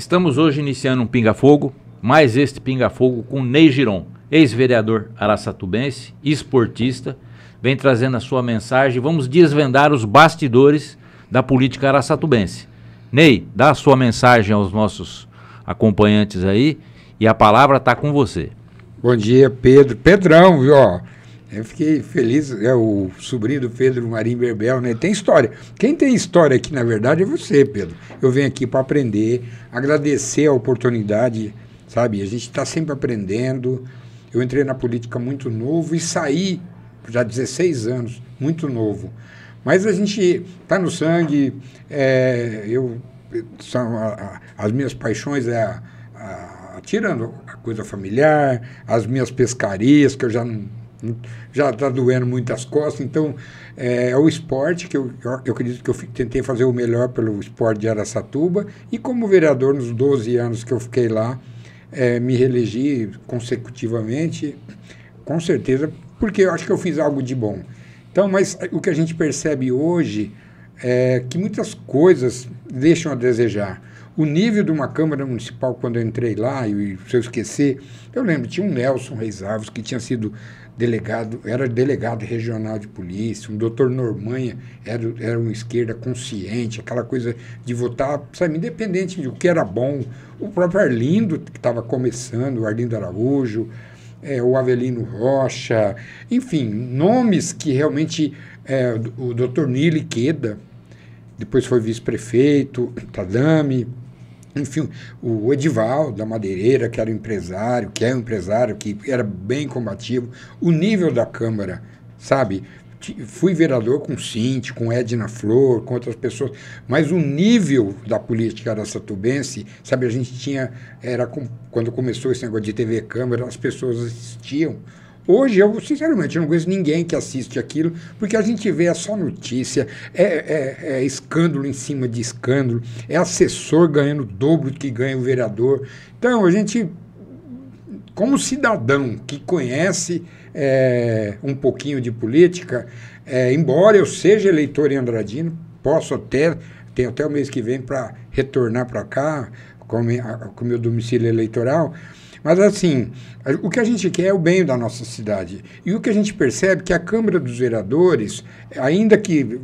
Estamos hoje iniciando um Pinga-Fogo, mais este Pinga-Fogo com Ney Giron, ex-vereador araçatubense, esportista, vem trazendo a sua mensagem. Vamos desvendar os bastidores da política araçatubense. Ney, dá a sua mensagem aos nossos acompanhantes aí e a palavra está com você. Bom dia, Pedro. Pedrão, viu? Eu fiquei feliz, é o sobrinho do Pedro Marim Berbel, né? Tem história. Quem tem história aqui, na verdade, é você, Pedro. Eu venho aqui para aprender, agradecer a oportunidade, sabe? A gente está sempre aprendendo. Eu entrei na política muito novo e saí já há 16 anos, muito novo. Mas a gente está no sangue, as minhas paixões tirando a coisa familiar, as minhas pescarias, que eu já está doendo muitas costas, então é o esporte que eu acredito que eu tentei fazer o melhor pelo esporte de Araçatuba, e como vereador nos 12 anos que eu fiquei lá, me reelegi consecutivamente, com certeza, porque eu acho que eu fiz algo de bom. Então, mas o que a gente percebe hoje é que muitas coisas deixam a desejar. O nível de uma Câmara Municipal, quando eu entrei lá, e se eu esquecer, eu lembro, tinha um Nelson Reis Alves, que tinha sido delegado, era delegado regional de polícia, um doutor Normanha, era uma esquerda consciente, aquela coisa de votar, sabe, independente do que era bom. O próprio Arlindo, que estava começando, o Arlindo Araújo, o Avelino Rocha, enfim, nomes que realmente, o doutor Nili Queda, depois foi vice-prefeito, Tadame, enfim, o Edival da Madeireira, que era empresário, que é um empresário, que era bem combativo, o nível da Câmara, sabe? Fui vereador com Cinti, com Edna Flor, com outras pessoas, mas o nível da política araçatubense, sabe, a gente tinha, quando começou esse negócio de TV Câmara, as pessoas assistiam. Hoje, eu, sinceramente, não conheço ninguém que assiste aquilo, porque a gente vê só notícia, escândalo em cima de escândalo, é assessor ganhando o dobro que ganha o vereador. Então, a gente, como cidadão que conhece um pouquinho de política, embora eu seja eleitor em Andradina, tenho até o mês que vem para retornar para cá, com o meu domicílio eleitoral. Mas, assim, o que a gente quer é o bem da nossa cidade. E o que a gente percebe é que a Câmara dos Vereadores, ainda que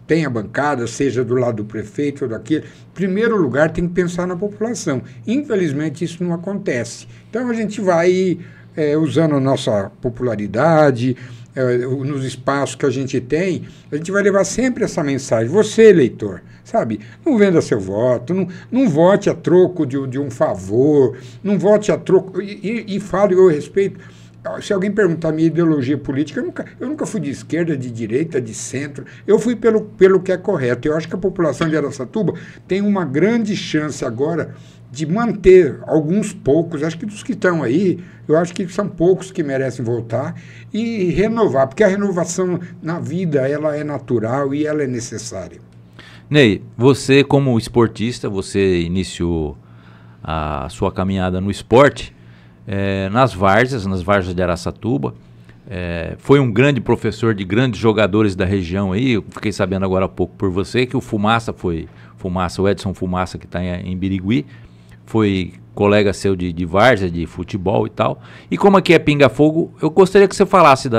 tenha bancada, seja do lado do prefeito ou daquele, em primeiro lugar tem que pensar na população. Infelizmente, isso não acontece. Então, a gente vai usando a nossa popularidade, nos espaços que a gente tem, a gente vai levar sempre essa mensagem. Você, eleitor, sabe, não venda seu voto, não vote a troco de um favor, não vote a troco, e falo, eu respeito. Se alguém perguntar a minha ideologia política, eu nunca fui de esquerda, de direita, de centro, eu fui pelo que é correto. Eu acho que a população de Araçatuba tem uma grande chance agora de manter alguns poucos, acho que dos que estão aí, eu acho que são poucos que merecem voltar e renovar, porque a renovação na vida, ela é natural e ela é necessária. Ney, você como esportista, você iniciou a sua caminhada no esporte, nas várzeas de Araçatuba, foi um grande professor de grandes jogadores da região aí. Eu fiquei sabendo agora há pouco por você que o o Edson Fumaça, que está em Birigui, foi colega seu de várzea, de futebol e tal. E como aqui é Pinga-Fogo, eu gostaria que você falasse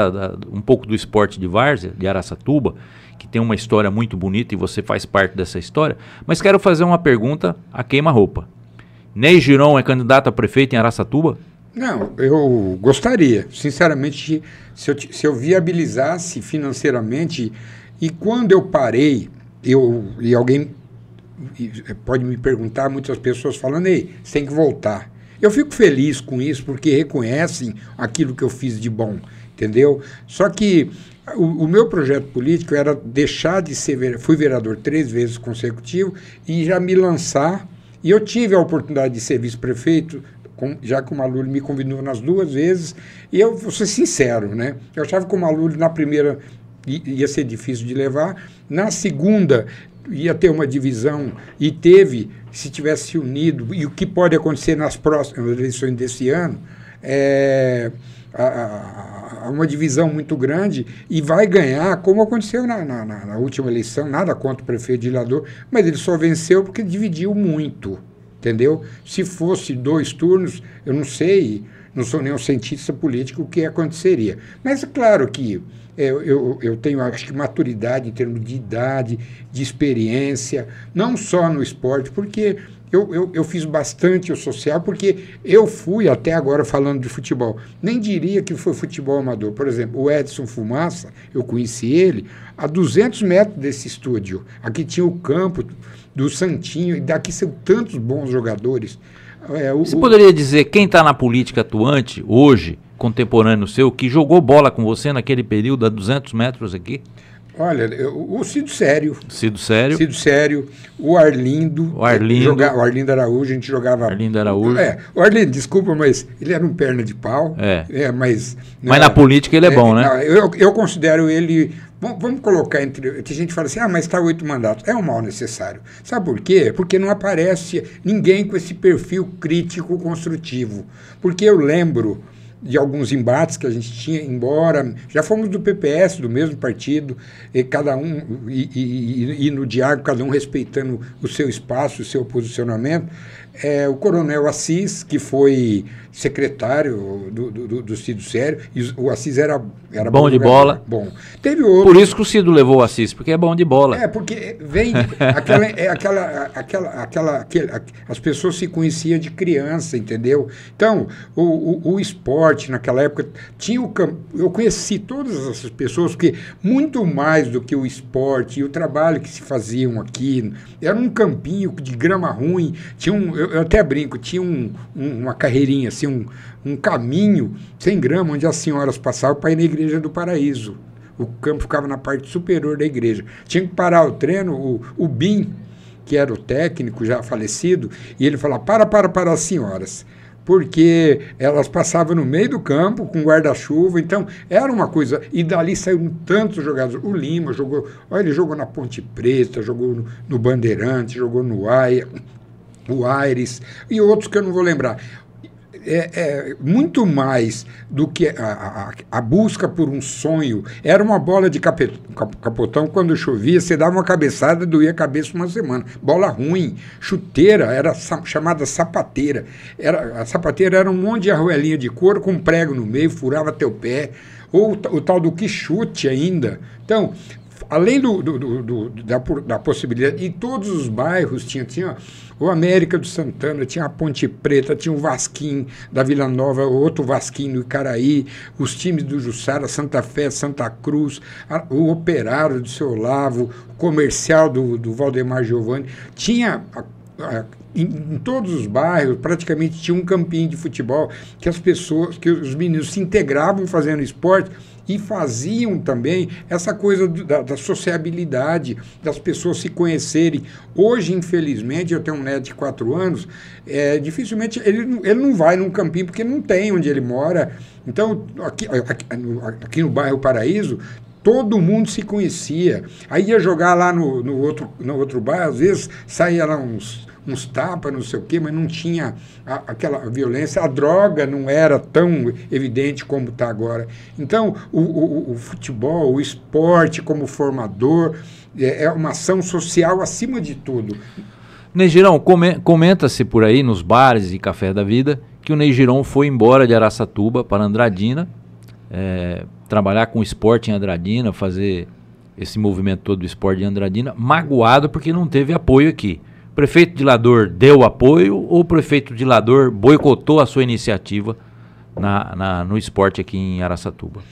um pouco do esporte de várzea, de Araçatuba, que tem uma história muito bonita e você faz parte dessa história. Mas quero fazer uma pergunta a queima-roupa. Ney Giron é candidato a prefeito em Araçatuba? Não, eu gostaria, sinceramente, se eu viabilizasse financeiramente, e quando eu parei, e alguém pode me perguntar, muitas pessoas falando, ei, você tem que voltar. Eu fico feliz com isso, porque reconhecem aquilo que eu fiz de bom, entendeu? Só que o meu projeto político era deixar de ser fui vereador 3 vezes consecutivo e já me lançar, e eu tive a oportunidade de ser vice-prefeito, já que o Maluli me convidou nas 2 vezes, e eu vou ser sincero, né? Eu achava que o Maluli na primeira ia ser difícil de levar, na segunda ia ter uma divisão, e teve, se tivesse unido, e o que pode acontecer nas próximas eleições desse ano, uma divisão muito grande, e vai ganhar, como aconteceu na última eleição, nada contra o prefeito de Ilhador, mas ele só venceu porque dividiu muito. entendeu? Se fosse 2 turnos, eu não sei, não sou nenhum cientista político, o que aconteceria. Mas é claro que eu tenho, acho que, maturidade em termos de idade, de experiência, não só no esporte, porque eu fiz bastante o social, porque eu fui, até agora falando de futebol, nem diria que foi futebol amador. Por exemplo, o Edson Fumaça, eu conheci ele a 200 metros desse estúdio. Aqui tinha o campo do Santinho, e daqui são tantos bons jogadores. Você poderia dizer quem está na política atuante, hoje, contemporâneo seu, que jogou bola com você naquele período a 200 metros aqui? Olha, o Cido Sério. Cido Sério. Cido Sério, o Arlindo. O Arlindo. O Arlindo Araújo, a gente jogava... Arlindo Araújo. O Arlindo, desculpa, mas ele era um perna de pau. Mas na política ele é bom, né? Não, eu considero ele... Vamos colocar entre... Que a gente fala assim, mas está 8 mandatos. É um mal necessário. Sabe por quê? Porque não aparece ninguém com esse perfil crítico construtivo. Porque eu lembro de alguns embates que a gente tinha, embora já fomos do PPS, do mesmo partido, e cada um, e no diálogo, cada um respeitando o seu espaço, o seu posicionamento. O Coronel Assis, que foi secretário do Cido Sério, e o Assis era bom de bola. Bom. Teve outro. Por isso que o Cido levou o Assis, porque é bom de bola. Porque vem as pessoas se conheciam de criança, entendeu? Então, o esporte naquela época tinha o campo. Eu conheci todas essas pessoas, porque muito mais do que o esporte e o trabalho que se faziam aqui, era um campinho de grama ruim, tinha eu até brinco, tinha uma carreirinha, assim, um caminho sem grama, onde as senhoras passavam para ir na Igreja do Paraíso. O campo ficava na parte superior da igreja. Tinha que parar o treino, o Bim, que era o técnico já falecido, e ele falava, para as senhoras, porque elas passavam no meio do campo com guarda-chuva, então era uma coisa, e dali saíram tantos jogadores. O Lima jogou, ele jogou na Ponte Preta, jogou no Bandeirante, jogou no Aia, o Aires, e outros que eu não vou lembrar. Muito mais do que a busca por um sonho. Era uma bola de capotão, quando chovia, você dava uma cabeçada, doía a cabeça uma semana. Bola ruim, chuteira, era chamada sapateira. A sapateira era um monte de arruelinha de couro com um prego no meio, furava teu pé. Ou o tal do quichute ainda. Então, além da possibilidade, e todos os bairros tinha o América do Santana, tinha a Ponte Preta, tinha o Vasquinho da Vila Nova, outro Vasquinho do Icaraí, os times do Jussara, Santa Fé, Santa Cruz, o Operário do Seu Olavo, o Comercial do Valdemar Giovanni. Tinha em todos os bairros, praticamente tinha um campinho de futebol que os meninos se integravam fazendo esporte e faziam também essa coisa da sociabilidade, das pessoas se conhecerem. Hoje, infelizmente, eu tenho um neto de 4 anos, dificilmente ele não vai num campinho porque não tem onde ele mora. Então, aqui no bairro Paraíso, todo mundo se conhecia. Aí ia jogar lá no outro bairro, às vezes saía lá uns tapas, não sei o quê, mas não tinha aquela violência. A droga não era tão evidente como está agora. Então, o futebol, o esporte como formador, é uma ação social acima de tudo. Ney Girão, comenta-se por aí, nos bares e café da vida, que o Ney Girão foi embora de Araçatuba para Andradina, trabalhar com esporte em Andradina, fazer esse movimento todo do esporte em Andradina, magoado porque não teve apoio aqui. O prefeito de Lador deu apoio ou o prefeito de Lador boicotou a sua iniciativa no esporte aqui em Araçatuba?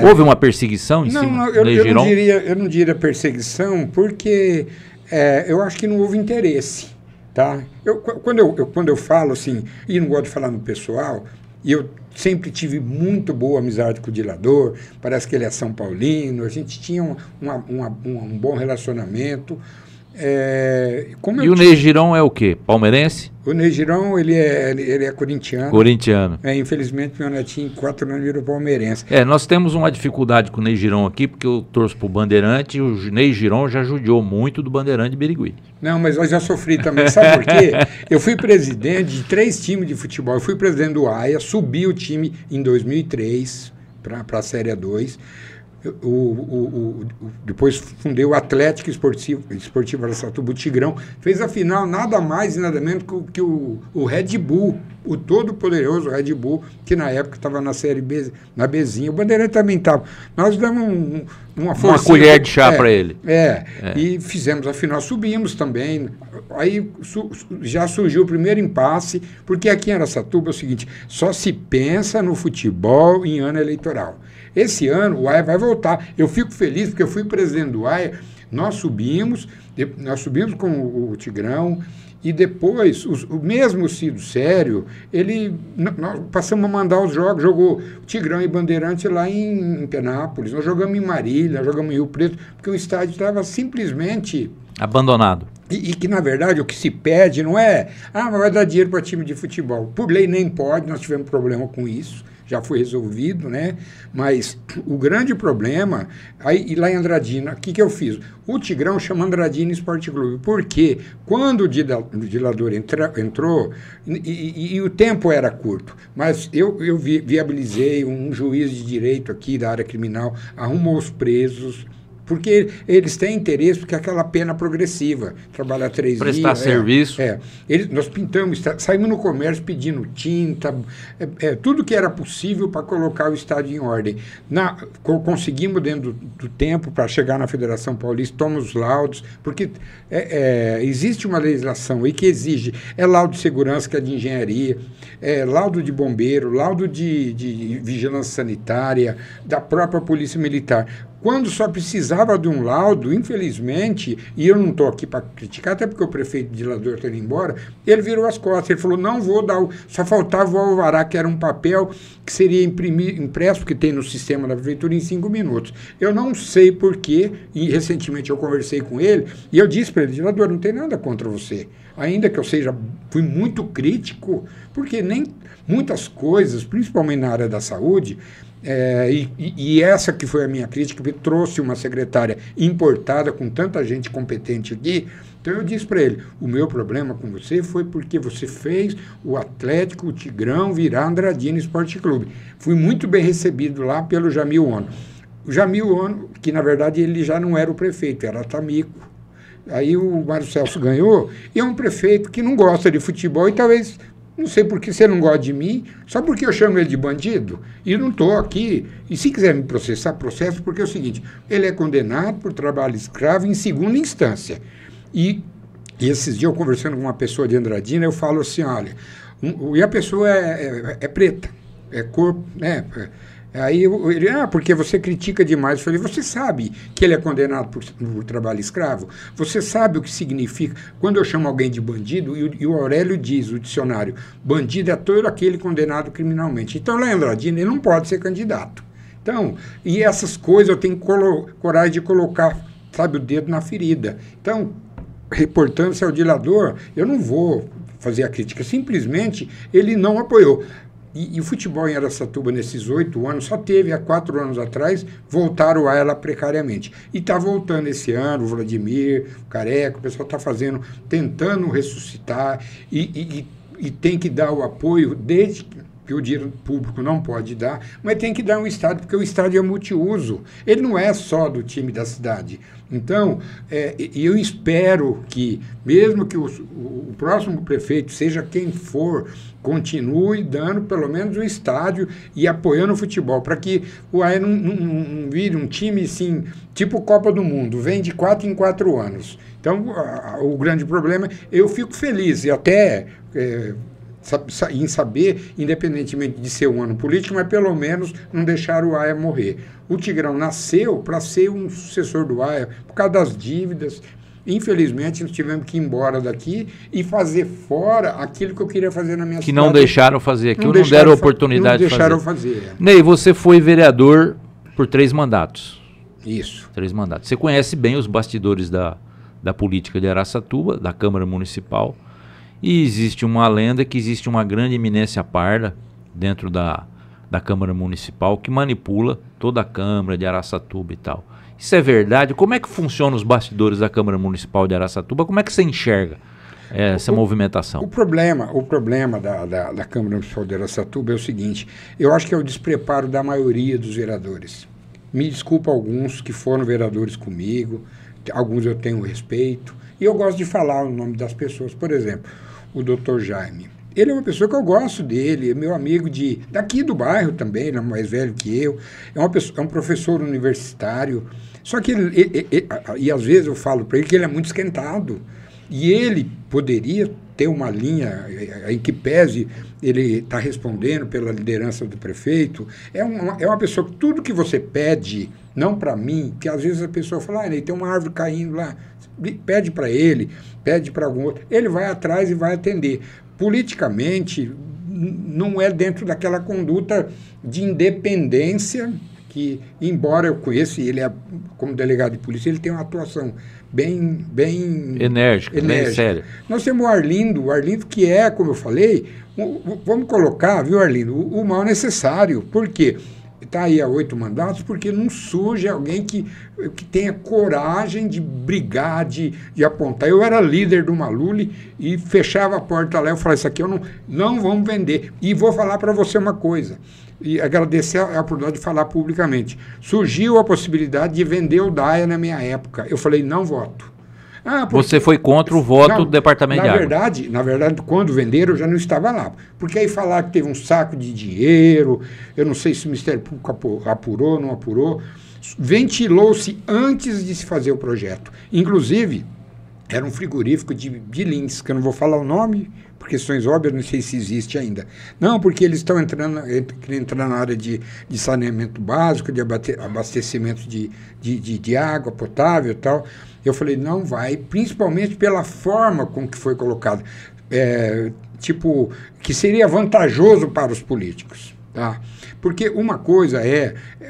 Houve uma perseguição em cima do Ney Girão? Eu não diria perseguição, porque eu acho que não houve interesse. Tá? Quando eu falo assim, e não gosto de falar no pessoal, e eu sempre tive muito boa amizade com o Dilador, parece que ele é São Paulino, a gente tinha um bom relacionamento. O Ney Girão é o quê? Palmeirense? O Ney Girão, ele é corintiano. Corintiano. Infelizmente, meu netinho, 4 anos, virou palmeirense. Nós temos uma dificuldade com o Ney Girão aqui, porque eu torço pro Bandeirante e o Ney Girão já judiou muito do Bandeirante de Birigui. Não, mas eu já sofri também. Sabe por quê? Eu fui presidente de 3 times de futebol. Eu fui presidente do AIA, subi o time em 2003 para a Série 2. Depois fundei o Atlético Esportivo Araçatuba, o Tigrão. Fez a final nada mais e nada menos que o Red Bull, o todo poderoso Red Bull, que na época estava na Série B, na Bzinha. O Bandeirante também estava. Nós damos uma colher de chá para ele. E fizemos a final, subimos também. Aí já surgiu o primeiro impasse, porque aqui em Araçatuba é o seguinte, só se pensa no futebol em ano eleitoral. Esse ano o AIA vai voltar. Eu fico feliz porque eu fui presidente do AIA, nós subimos com o Tigrão, e depois, o mesmo Cido Sério, nós passamos a mandar os jogos, jogou Tigrão e Bandeirante lá em Penápolis, nós jogamos em Marília, jogamos em Rio Preto, porque o estádio estava simplesmente abandonado. E que, na verdade, o que se pede não é, mas vai dar dinheiro para time de futebol. Por lei nem pode, nós tivemos problema com isso, já foi resolvido, né? Mas o grande problema, e lá em Andradina, o que eu fiz? O Tigrão chama Andradina Esporte Clube, porque quando o dilador entrou, e o tempo era curto, mas eu viabilizei, um juiz de direito aqui da área criminal arrumou os presos, porque eles têm interesse, porque é aquela pena progressiva, trabalhar 3 dias. Prestar serviço. Nós pintamos, saímos no comércio pedindo tinta, tudo que era possível para colocar o estádio em ordem. Conseguimos, dentro do tempo, para chegar na Federação Paulista, tomamos os laudos, porque existe uma legislação aí que exige, laudo de segurança, que é de engenharia, laudo de bombeiro, laudo de vigilância sanitária, da própria Polícia Militar. Quando só precisava de um laudo, infelizmente, e eu não estou aqui para criticar, até porque o prefeito de Dilador está indo embora, ele virou as costas, ele falou, não vou dar, só faltava o alvará, que era um papel que seria impresso, que tem no sistema da prefeitura, em 5 minutos. Eu não sei porquê, e recentemente eu conversei com ele, e eu disse para ele, Dilador, não tem nada contra você, ainda que eu fui muito crítico, porque nem muitas coisas, principalmente na área da saúde, e essa que foi a minha crítica, que trouxe uma secretária importada com tanta gente competente aqui. Então eu disse para ele, o meu problema com você foi porque você fez o Atlético, o Tigrão virar Andradina Esporte Clube. Fui muito bem recebido lá pelo Jamil Ono. O Jamil Ono, que na verdade ele já não era o prefeito, era Tamico. Aí o Mário Celso ganhou, e é um prefeito que não gosta de futebol e talvez... Não sei por que você não gosta de mim, só porque eu chamo ele de bandido, e não estou aqui. E se quiser me processar, processo, porque é o seguinte, ele é condenado por trabalho escravo em segunda instância. E esses dias eu conversando com uma pessoa de Andradina, eu falo assim, olha, e a pessoa é preta, é corpo, né? Aí ele, porque você critica demais. Eu falei, você sabe que ele é condenado por trabalho escravo? Você sabe o que significa? Quando eu chamo alguém de bandido, e o Aurélio diz, o dicionário, bandido é todo aquele condenado criminalmente. Então, lá em Andradina, ele não pode ser candidato. Então, e essas coisas eu tenho coragem de colocar, sabe, o dedo na ferida. Então, reportando-se ao dilador, eu não vou fazer a crítica, simplesmente ele não apoiou. E o futebol em Araçatuba, nesses 8 anos, só teve há 4 anos atrás, voltaram a ela precariamente. E está voltando esse ano, o Vladimir, o Careca, o pessoal está tentando ressuscitar, e tem que dar o apoio, desde que o dinheiro público não pode dar, mas tem que dar um estádio, porque o estádio é multiuso. Ele não é só do time da cidade. Então, eu espero que, mesmo que o próximo prefeito, seja quem for, continue dando pelo menos um estádio e apoiando o futebol, para que o AE não vire um time assim, tipo Copa do Mundo, vem de 4 em 4 anos. Então, o grande problema, eu fico feliz e até... em saber, independentemente de ser um ano político, mas pelo menos não deixar o AIA morrer. O Tigrão nasceu para ser um sucessor do AIA, por causa das dívidas. Infelizmente, nós tivemos que ir embora daqui e fazer fora aquilo que eu queria fazer na minha cidade. Que não deixaram fazer aqui, não deram oportunidade de fazer. Não deixaram fazer. Ney, você foi vereador por 3 mandatos. Isso. 3 mandatos. Você conhece bem os bastidores da política de Araçatuba, da Câmara Municipal. E existe uma lenda que existe uma grande eminência parda dentro da Câmara Municipal que manipula toda a Câmara de Araçatuba e tal. Isso é verdade? Como é que funcionam os bastidores da Câmara Municipal de Araçatuba? Como é que você enxerga essa movimentação? O problema da Câmara Municipal de Araçatuba é o seguinte, eu acho que é o despreparo da maioria dos vereadores. Me desculpa alguns que foram vereadores comigo, alguns eu tenho respeito, e eu gosto de falar o nome das pessoas. Por exemplo, o doutor Jaime. Ele é uma pessoa que eu gosto dele, é meu amigo daqui do bairro também, ele é mais velho que eu, é um professor universitário. Só que e às vezes eu falo para ele que ele é muito esquentado. E ele poderia ter uma linha em que pese ele está respondendo pela liderança do prefeito. É uma pessoa que tudo que você pede, não para mim, que às vezes a pessoa fala, tem uma árvore caindo lá, pede para ele, pede para algum outro, ele vai atrás e vai atender. Politicamente, não é dentro daquela conduta de independência que, embora eu conheça, ele como delegado de polícia, ele tem uma atuação bem enérgica, bem séria. Nós temos o Arlindo que é, como eu falei, vamos colocar, viu, Arlindo, o mal necessário. Por quê? Está aí há 8 mandatos, porque não surge alguém que tenha coragem de brigar, de apontar. Eu era líder do Maluli e fechava a porta lá, eu falava, isso aqui eu não vamos vender. E vou falar para você uma coisa, e agradecer a oportunidade de falar publicamente. Surgiu a possibilidade de vender o DAIA na minha época. Eu falei, não voto. Você foi contra o voto do Departamento de Água? Na verdade, quando venderam, eu já não estava lá. Porque aí falaram que teve um saco de dinheiro, eu não sei se o Ministério Público apurou, não apurou. Ventilou-se antes de se fazer o projeto. Inclusive, era um frigorífico de Lins, que eu não vou falar o nome, por questões óbvias, não sei se existe ainda. Não, porque eles estão querendo entrar na área de saneamento básico, de abastecimento de água potável e tal. Eu falei, não vai, principalmente pela forma com que foi colocado. Que seria vantajoso para os políticos. Tá? Porque uma coisa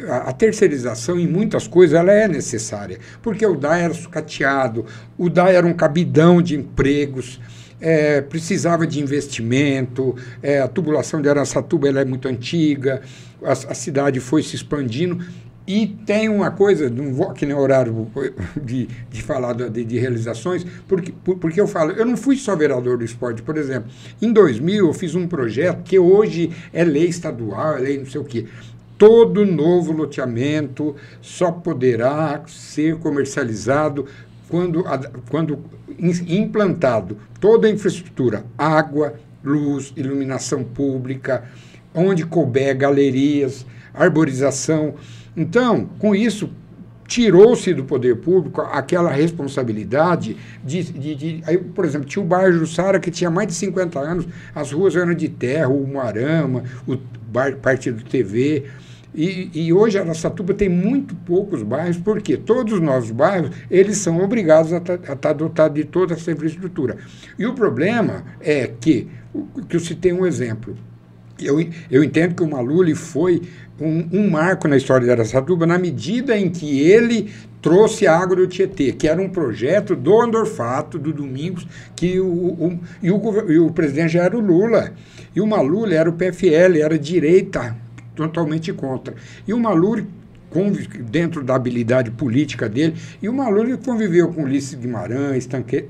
a terceirização em muitas coisas ela é necessária, porque o DAI era sucateado, o DAI era um cabidão de empregos, precisava de investimento, a tubulação de Araçatuba ela é muito antiga, a cidade foi se expandindo. E tem uma coisa, não vou aqui no horário de falar de realizações, porque eu falo, eu não fui só vereador do esporte, por exemplo, em 2000 eu fiz um projeto que hoje é lei estadual, é lei não sei o quê. Todo novo loteamento só poderá ser comercializado quando implantado toda a infraestrutura, água, luz, iluminação pública, onde couber galerias, arborização. Então, com isso, tirou-se do poder público aquela responsabilidade aí, por exemplo, tinha o bairro Jussara, que tinha mais de 50 anos, as ruas eram de terra, o Moarama, o Partido TV, e hoje a Araçatuba tem muito poucos bairros, porque todos os novos bairros, eles são obrigados a estar dotados de toda essa infraestrutura. E o problema é que eu citei um exemplo, eu entendo que o Maluli foi um marco na história de Araçatuba na medida em que ele trouxe a água do Tietê, que era um projeto do Andorfato, do Domingos, que o presidente já era o Lula. E o Maluli era o PFL, era direita, totalmente contra. E o Maluli, dentro da habilidade política dele, e o Maluli conviveu com Ulisses Guimarães,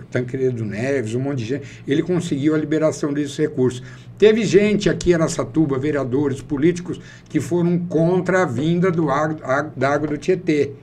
Tancredo Neves, um monte de gente, ele conseguiu a liberação desses recursos. Teve gente aqui em Araçatuba, vereadores, políticos, que foram contra a vinda da água do Tietê.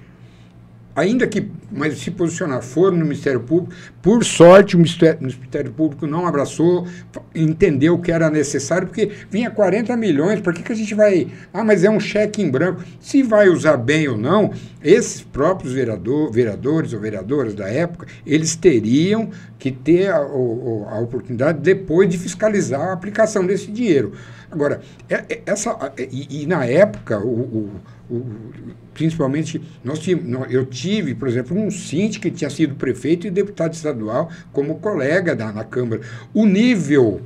Mas se posicionar, foram no Ministério Público, por sorte o Ministério Público não abraçou, entendeu que era necessário, porque vinha 40 milhões, por que a gente vai... mas é um cheque em branco. Se vai usar bem ou não, esses próprios vereadores ou vereadoras da época, eles teriam que ter a oportunidade depois de fiscalizar a aplicação desse dinheiro. Agora, na época, principalmente, eu tive, por exemplo, um síndico que tinha sido prefeito e deputado estadual como colega na Câmara. O nível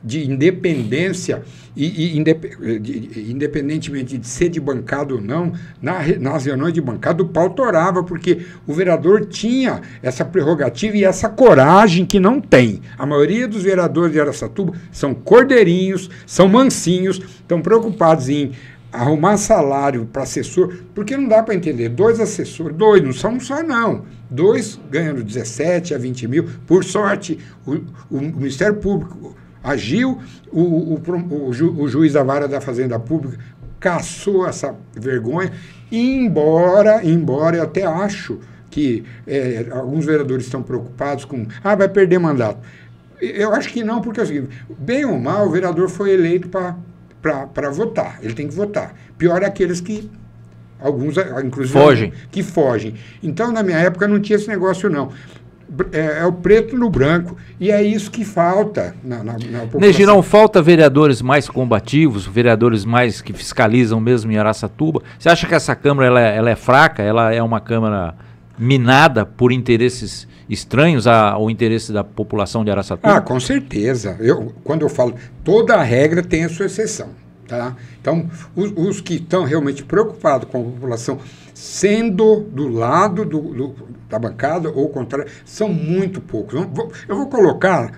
de independência, independentemente de ser de bancada ou não, nas reuniões de bancada, o pau torava, porque o vereador tinha essa prerrogativa e essa coragem que não tem. A maioria dos vereadores de Araçatuba são cordeirinhos, são mansinhos, estão preocupados em arrumar salário para assessor, porque não dá para entender, 2 assessores, 2, não são só não, 2 ganhando 17 a 20 mil, por sorte, o Ministério Público agiu, o juiz da vara da Fazenda Pública caçou essa vergonha, embora eu até acho que alguns vereadores estão preocupados com, vai perder mandato. Eu acho que não, porque é o seguinte, bem ou mal, o vereador foi eleito para votar, ele tem que votar. Pior é aqueles que, alguns, inclusive, que fogem. Então, na minha época, não tinha esse negócio, não. É o preto no branco, e é isso que falta na população. Neji, não falta vereadores mais combativos, vereadores mais que fiscalizam mesmo em Araçatuba? Você acha que essa Câmara ela é fraca, ela é uma Câmara minada por interesses estranhos ao interesse da população de Araçatuba? Com certeza. Quando eu falo, toda a regra tem a sua exceção. Tá? Então, os que estão realmente preocupados com a população, sendo do lado da bancada ou contrário, são muito poucos. Eu vou colocar,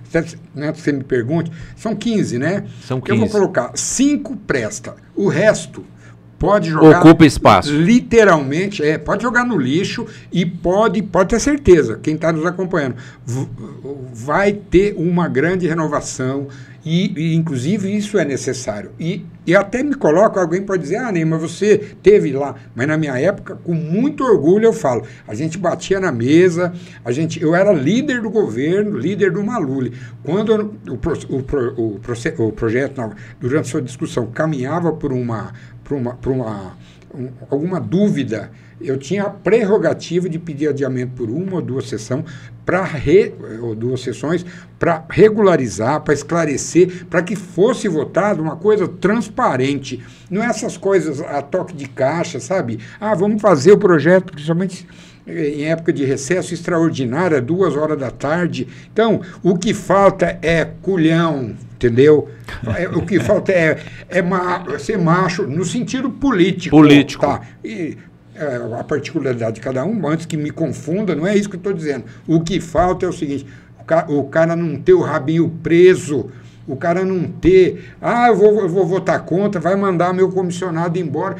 né, você me pergunte, são 15, né? São 15. Eu vou colocar 5 presta, o resto pode jogar... Ocupa espaço. Literalmente, pode jogar no lixo e pode ter certeza, quem está nos acompanhando, vai ter uma grande renovação e inclusive, isso é necessário. E até me coloco, alguém pode dizer, Ney, mas você teve lá. Mas na minha época, com muito orgulho, eu falo, a gente batia na mesa, eu era líder do governo, líder do Maluli. Quando o projeto, durante a sua discussão, caminhava por alguma dúvida, eu tinha a prerrogativa de pedir adiamento por uma ou duas sessões para regularizar, para esclarecer, para que fosse votada uma coisa transparente. Não é essas coisas a toque de caixa, sabe? Vamos fazer o projeto, principalmente em época de recesso extraordinária, 2 horas da tarde. Então, o que falta é culhão, entendeu? O que falta é ser macho no sentido político. Tá? E a particularidade de cada um, antes que me confunda, não é isso que eu estou dizendo. O que falta é o seguinte, o cara não ter o rabinho preso, o cara não ter, eu vou votar contra, vai mandar meu comissionado embora.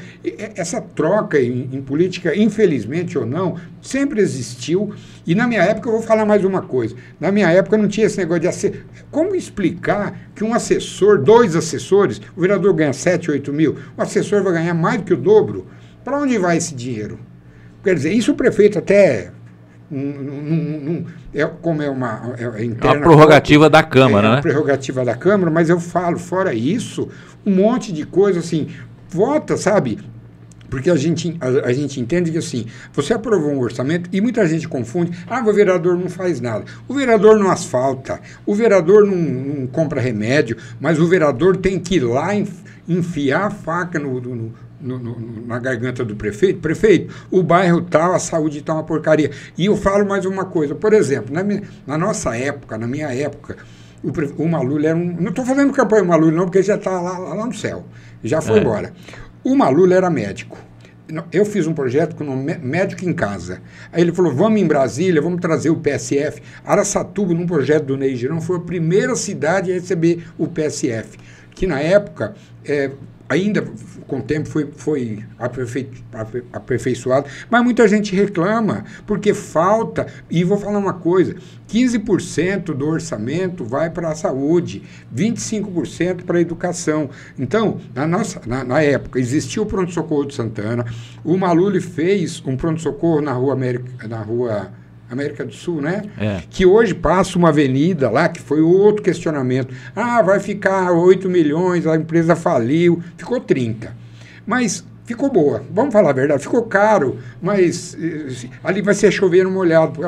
Essa troca em política, infelizmente ou não, sempre existiu. E na minha época, eu vou falar mais uma coisa, na minha época não tinha esse negócio de assessor. Como explicar que um assessor, 2 assessores, o vereador ganha 7, 8 mil, o assessor vai ganhar mais do que o dobro? Para onde vai esse dinheiro? Quer dizer, isso o prefeito até... como é uma interna, a prerrogativa da Câmara, né? A prerrogativa da Câmara, mas eu falo, fora isso, um monte de coisa assim, vota, sabe? Porque a gente entende que assim, você aprovou um orçamento e muita gente confunde, o vereador não faz nada. O vereador não asfalta, o vereador não compra remédio, mas o vereador tem que ir lá enfiar a faca na garganta do prefeito. Prefeito, o bairro tal, a saúde está uma porcaria. E eu falo mais uma coisa, por exemplo, na nossa época, na minha época, o Maluli era não estou fazendo campanha do Maluli não, porque ele já está lá no céu, já foi embora. O Maluli era médico. Eu fiz um projeto com o nome Médico em Casa. Aí ele falou, vamos em Brasília, vamos trazer o PSF. Araçatuba, num projeto do Ney Girão, foi a primeira cidade a receber o PSF, que na época, ainda com o tempo foi aperfeiçoado, mas muita gente reclama, porque falta, e vou falar uma coisa, 15% do orçamento vai para a saúde, 25% para a educação. Então, na época, existia o pronto-socorro de Santana, o Maluli fez um pronto-socorro na rua América do Sul, né? Que hoje passa uma avenida lá, que foi outro questionamento. Vai ficar 8 milhões, a empresa faliu, ficou 30. Mas ficou boa, vamos falar a verdade, ficou caro, mas ali vai ser chover molhado.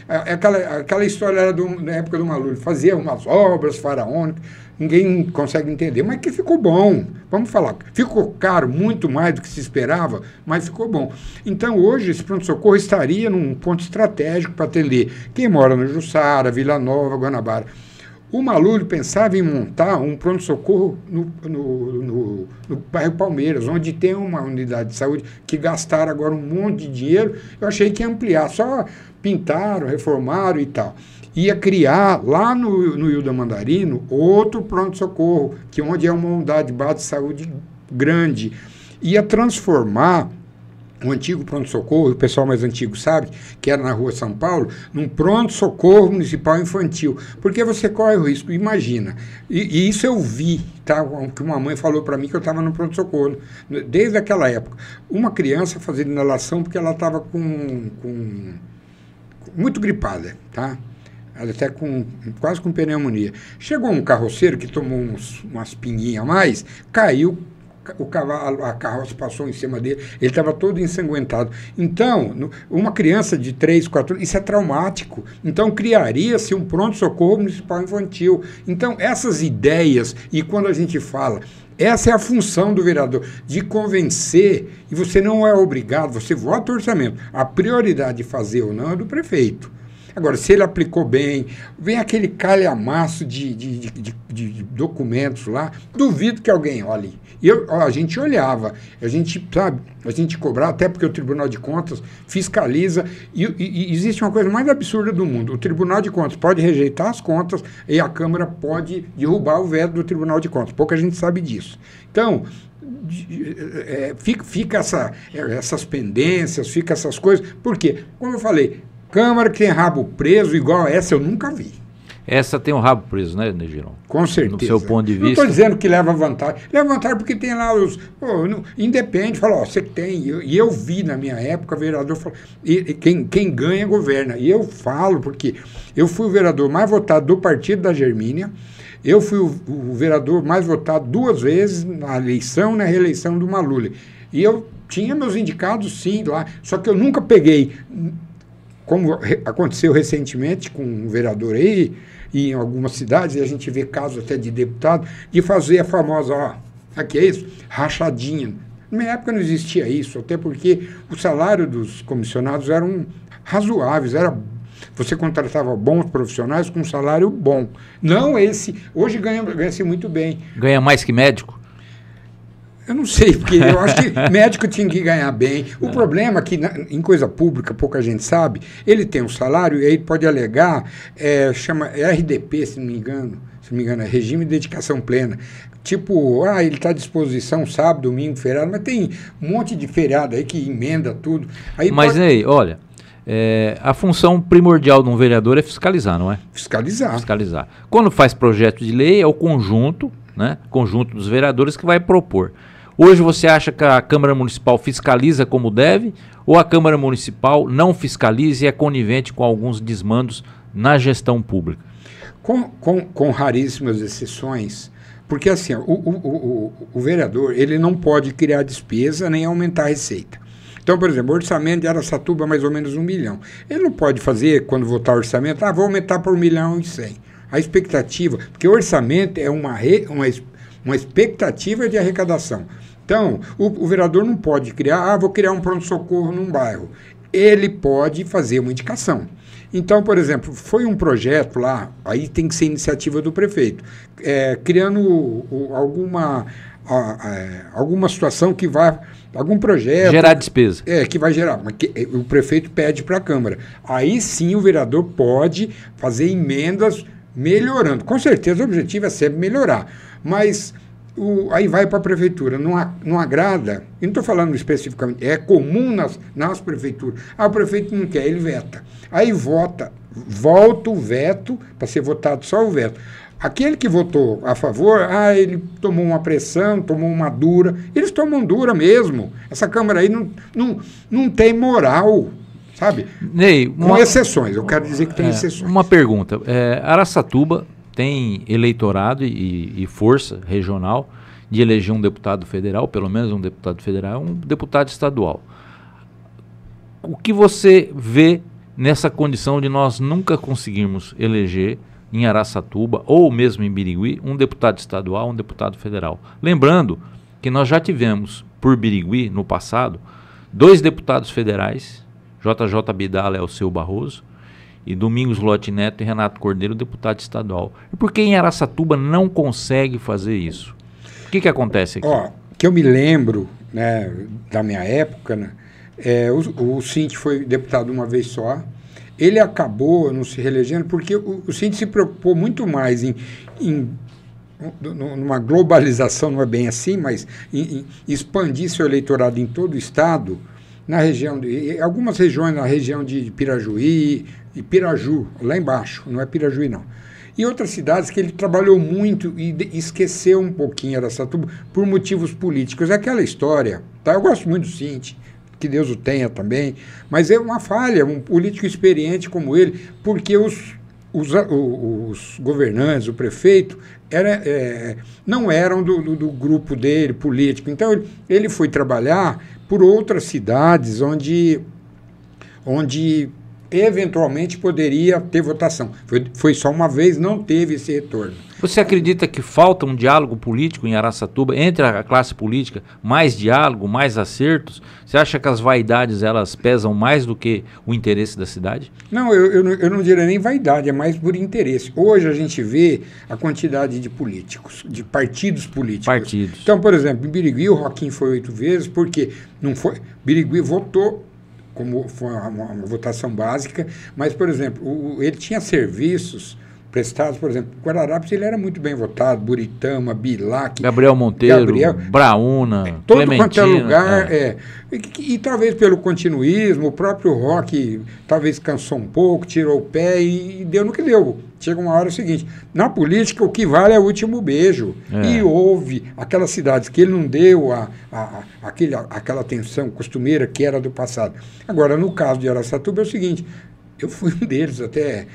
Aquela história era da época do Maluli, fazia umas obras faraônicas, ninguém consegue entender, mas que ficou bom, vamos falar, ficou caro, muito mais do que se esperava, mas ficou bom. Então hoje esse pronto-socorro estaria num ponto estratégico para atender quem mora no Jussara, Vila Nova, Guanabara. O Maluli pensava em montar um pronto-socorro no bairro Palmeiras, onde tem uma unidade de saúde que gastaram agora um monte de dinheiro. Eu achei que ia ampliar, só pintaram, reformaram e tal. Ia criar lá no Hilda Mandarino outro pronto-socorro, onde é uma unidade base de saúde grande. Ia transformar um antigo pronto-socorro, o pessoal mais antigo sabe, que era na rua São Paulo, num pronto-socorro municipal infantil. Porque você corre o risco, imagina. E isso eu vi, tá? Que uma mãe falou para mim que eu estava no pronto-socorro, desde aquela época. Uma criança fazendo inalação porque ela estava muito gripada, tá? Até quase com pneumonia. Chegou um carroceiro que tomou umas pinguinhas a mais, caiu, o cavalo, a carroça passou em cima dele, ele estava todo ensanguentado. Então, uma criança de 3, 4 anos, isso é traumático. Então, criaria-se um pronto-socorro municipal infantil. Então, essas ideias, e quando a gente fala, essa é a função do vereador, de convencer, e você não é obrigado, você vota o orçamento. A prioridade de fazer ou não é do prefeito. Agora, se ele aplicou bem, vem aquele calhamaço de documentos lá, duvido que alguém olhe. A gente olhava, a gente cobrava, até porque o Tribunal de Contas fiscaliza, e existe uma coisa mais absurda do mundo, o Tribunal de Contas pode rejeitar as contas e a Câmara pode derrubar o veto do Tribunal de Contas, pouca gente sabe disso. Então, fica essas pendências, fica essas coisas, porque, como eu falei, Câmara que tem rabo preso igual a essa eu nunca vi. Essa tem o rabo preso, né, Negiron? Com certeza. No seu ponto de vista. Não estou dizendo que leva vantagem. Leva vantagem porque tem lá os... independe, fala, você que tem. E eu vi na minha época, vereador falou, quem ganha, governa. E eu falo porque eu fui o vereador mais votado do partido da Germínia, eu fui o vereador mais votado 2 vezes na eleição e na reeleição do Maluli. E eu tinha meus indicados, sim, lá. Só que eu nunca peguei... Como aconteceu recentemente com um vereador aí, e em algumas cidades, e a gente vê casos até de deputado, de fazer a famosa, aqui é isso, rachadinha. Na minha época não existia isso, até porque o salário dos comissionados eram razoáveis, você contratava bons profissionais com um salário bom. Não esse, hoje ganha-se muito bem. Ganha mais que médico? Eu não sei, porque eu acho que médico tinha que ganhar bem. O problema é que, em coisa pública, pouca gente sabe, ele tem um salário e aí pode alegar, chama RDP, se não me engano, é Regime de Dedicação Plena. Tipo, ele está à disposição sábado, domingo, feriado, mas tem um monte de feriado aí que emenda tudo. Aí mas aí, olha, a função primordial de um vereador é fiscalizar, não é? Fiscalizar. Quando faz projeto de lei, é o conjunto, né? Conjunto dos vereadores que vai propor. Hoje você acha que a Câmara Municipal fiscaliza como deve, ou a Câmara Municipal não fiscaliza e é conivente com alguns desmandos na gestão pública? Com raríssimas exceções, porque assim, o vereador ele não pode criar despesa nem aumentar a receita. Então, por exemplo, o orçamento de Araçatuba é mais ou menos 1 milhão. Ele não pode fazer, quando votar o orçamento, vou aumentar por 1.100.000. A expectativa, porque o orçamento é uma expectativa de arrecadação. Então, o vereador não pode criar, vou criar um pronto-socorro num bairro. Ele pode fazer uma indicação. Então, por exemplo, foi um projeto lá, aí tem que ser iniciativa do prefeito, criando alguma situação que vai, algum projeto... Gerar despesa. Que vai gerar, mas o prefeito pede para a Câmara. Aí sim o vereador pode fazer emendas melhorando. Com certeza o objetivo é sempre melhorar, mas aí vai para a prefeitura, não agrada, e não estou falando especificamente, é comum nas prefeituras. O prefeito não quer, ele veta. Aí volta o veto, para ser votado só o veto. Aquele que votou a favor, ele tomou uma pressão, tomou uma dura. Eles tomam dura mesmo. Essa Câmara aí não tem moral, sabe? Ney, com exceções, eu quero dizer que tem exceções. Uma pergunta, Araçatuba tem eleitorado e força regional de eleger um deputado federal, pelo menos um deputado federal, um deputado estadual. O que você vê nessa condição de nós nunca conseguirmos eleger em Araçatuba, ou mesmo em Birigui, um deputado estadual, um deputado federal? Lembrando que nós já tivemos, por Birigui, no passado, 2 deputados federais, JJ Bidala e Alceu Barroso, e Domingos Lotti Neto e Renato Cordeiro, deputado estadual. E por que em Araçatuba não consegue fazer isso? O que acontece aqui? Que eu me lembro, né, da minha época, né, o Cinti foi deputado uma vez só. Ele acabou não se reelegendo porque o Cinti se preocupou muito mais numa globalização, não é bem assim, mas em expandir seu eleitorado em todo o estado, na região algumas regiões na região de Pirajuí e Piraju, lá embaixo, não é Pirajuí não. E outras cidades que ele trabalhou muito e esqueceu um pouquinho Araçatuba por motivos políticos. É aquela história, tá? Eu gosto muito do Cinti, que Deus o tenha também, mas é uma falha, um político experiente como ele, porque os governantes, o prefeito, não eram do grupo dele, político. Então, ele foi trabalhar por outras cidades onde eventualmente poderia ter votação. Foi só uma vez, não teve esse retorno. Você acredita que falta um diálogo político em Araçatuba, entre a classe política, mais diálogo, mais acertos? Você acha que as vaidades elas pesam mais do que o interesse da cidade? Não, eu não diria nem vaidade, é mais por interesse. Hoje a gente vê a quantidade de políticos, de partidos políticos. Então, por exemplo, em Birigui o Roquinho foi 8 vezes, porque não foi. Birigui votou como foi uma votação básica, mas, por exemplo, ele tinha serviços prestados, por exemplo, Guararapes ele era muito bem votado, Buritama, Bilac, Gabriel Monteiro, Braúna, todo quanto é lugar, e talvez pelo continuismo, o próprio Roque talvez cansou um pouco, tirou o pé e deu no que deu. Chega uma hora seguinte, na política o que vale é o último beijo, e houve aquelas cidades que ele não deu aquela atenção costumeira que era do passado. Agora, no caso de Araçatuba é o seguinte, eu fui um deles, até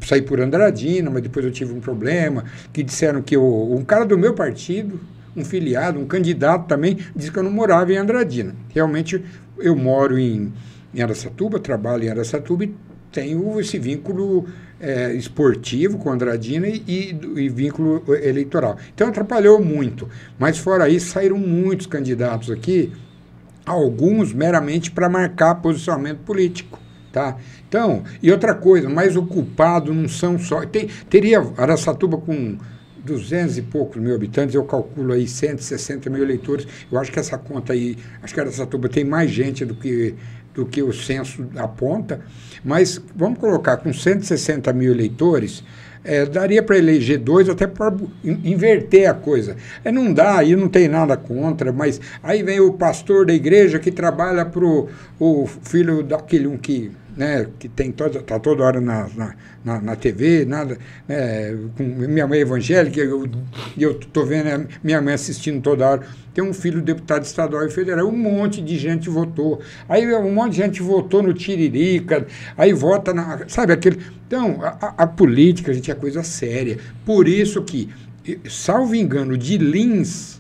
saí por Andradina, mas depois eu tive um problema, que disseram que um cara do meu partido, um filiado, um candidato também, disse que eu não morava em Andradina. Realmente, eu moro em Araçatuba, trabalho em Araçatuba e tenho esse vínculo esportivo com Andradina e vínculo eleitoral. Então, atrapalhou muito. Mas, fora isso, saíram muitos candidatos aqui, alguns meramente para marcar posicionamento político. Tá? Então, e outra coisa, mas o culpado não são só... Teria Araçatuba com 200 e poucos mil habitantes, eu calculo aí 160 mil eleitores, eu acho que essa conta aí, acho que Araçatuba tem mais gente do que o censo aponta, mas vamos colocar com 160 mil eleitores, daria para eleger 2 até para inverter a coisa. Não dá, aí não tem nada contra, mas aí vem o pastor da igreja que trabalha para o filho daquele que está toda hora na TV, nada, com minha mãe evangélica, e eu estou vendo minha mãe assistindo toda hora. Tem um filho deputado estadual e federal, um monte de gente votou. Aí um monte de gente votou no Tiririca, aí vota sabe aquele... Então, a política, gente, é coisa séria. Por isso que, salvo engano, de Lins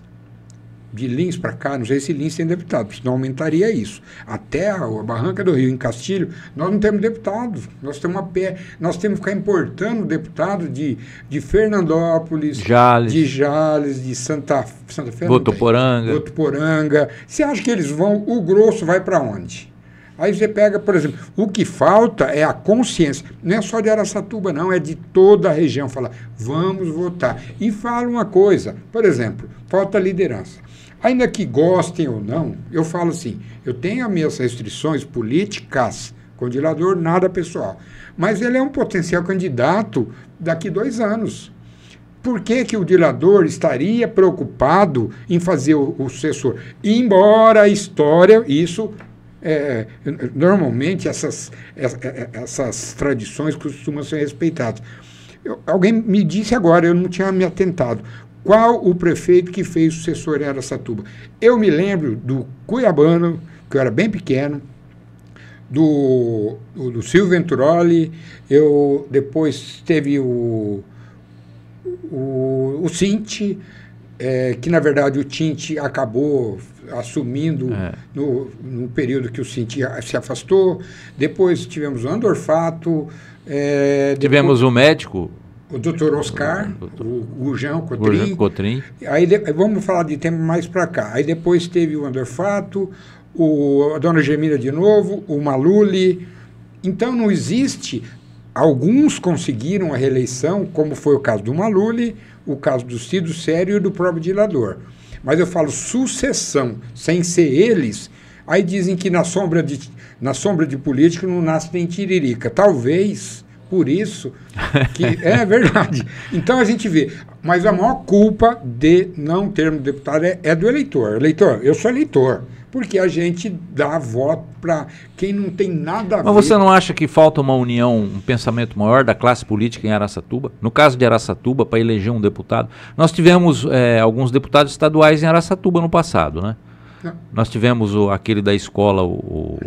para cá, não sei se Lins tem deputado, senão aumentaria isso. Até a Barranca do Rio, em Castilho, nós não temos deputado. Nós temos que ficar importando deputado de Fernandópolis, de Jales, de Santa Fé, Votuporanga. Você acha que eles vão, o grosso vai para onde? Aí você pega, por exemplo, o que falta é a consciência, não é só de Araçatuba, não, é de toda a região. Fala, vamos votar. E fala uma coisa, por exemplo, falta liderança. Ainda que gostem ou não, eu falo assim, eu tenho as minhas restrições políticas, com o Dilador, nada pessoal, mas ele é um potencial candidato daqui 2 anos. Por que o Dilador estaria preocupado em fazer o sucessor? Embora a história, isso... normalmente essas tradições costumam ser respeitadas. Alguém me disse agora, eu não tinha me atentado, qual o prefeito que fez sucessor em Araçatuba? Eu me lembro do Cuiabano, que eu era bem pequeno, do Silvio Venturoli, depois teve o Cinti, que na verdade o Cinti acabou assumindo no período que o Cinti se afastou. Depois tivemos o Andorfato. Tivemos o médico. O doutor Oscar, o Jean Cotrim. Aí vamos falar de tempo mais para cá. Aí depois teve o Andorfato, a dona Gemina de novo, o Maluli. Então não existe... Alguns conseguiram a reeleição, como foi o caso do Maluli, o caso do Cido Sério e do próprio Dilador. Mas eu falo sucessão, sem ser eles, aí dizem que na sombra de político não nasce nem tiririca. Talvez, por isso, que é verdade. Então a gente vê, mas a maior culpa de não termos deputado é do eleitor. Eleitor, eu sou eleitor, porque a gente dá voto para quem não tem nada a ver. Mas você não acha que falta uma união, um pensamento maior da classe política em Araçatuba? No caso de Araçatuba, para eleger um deputado, nós tivemos alguns deputados estaduais em Araçatuba no passado, né? Não. Nós tivemos aquele da escola, o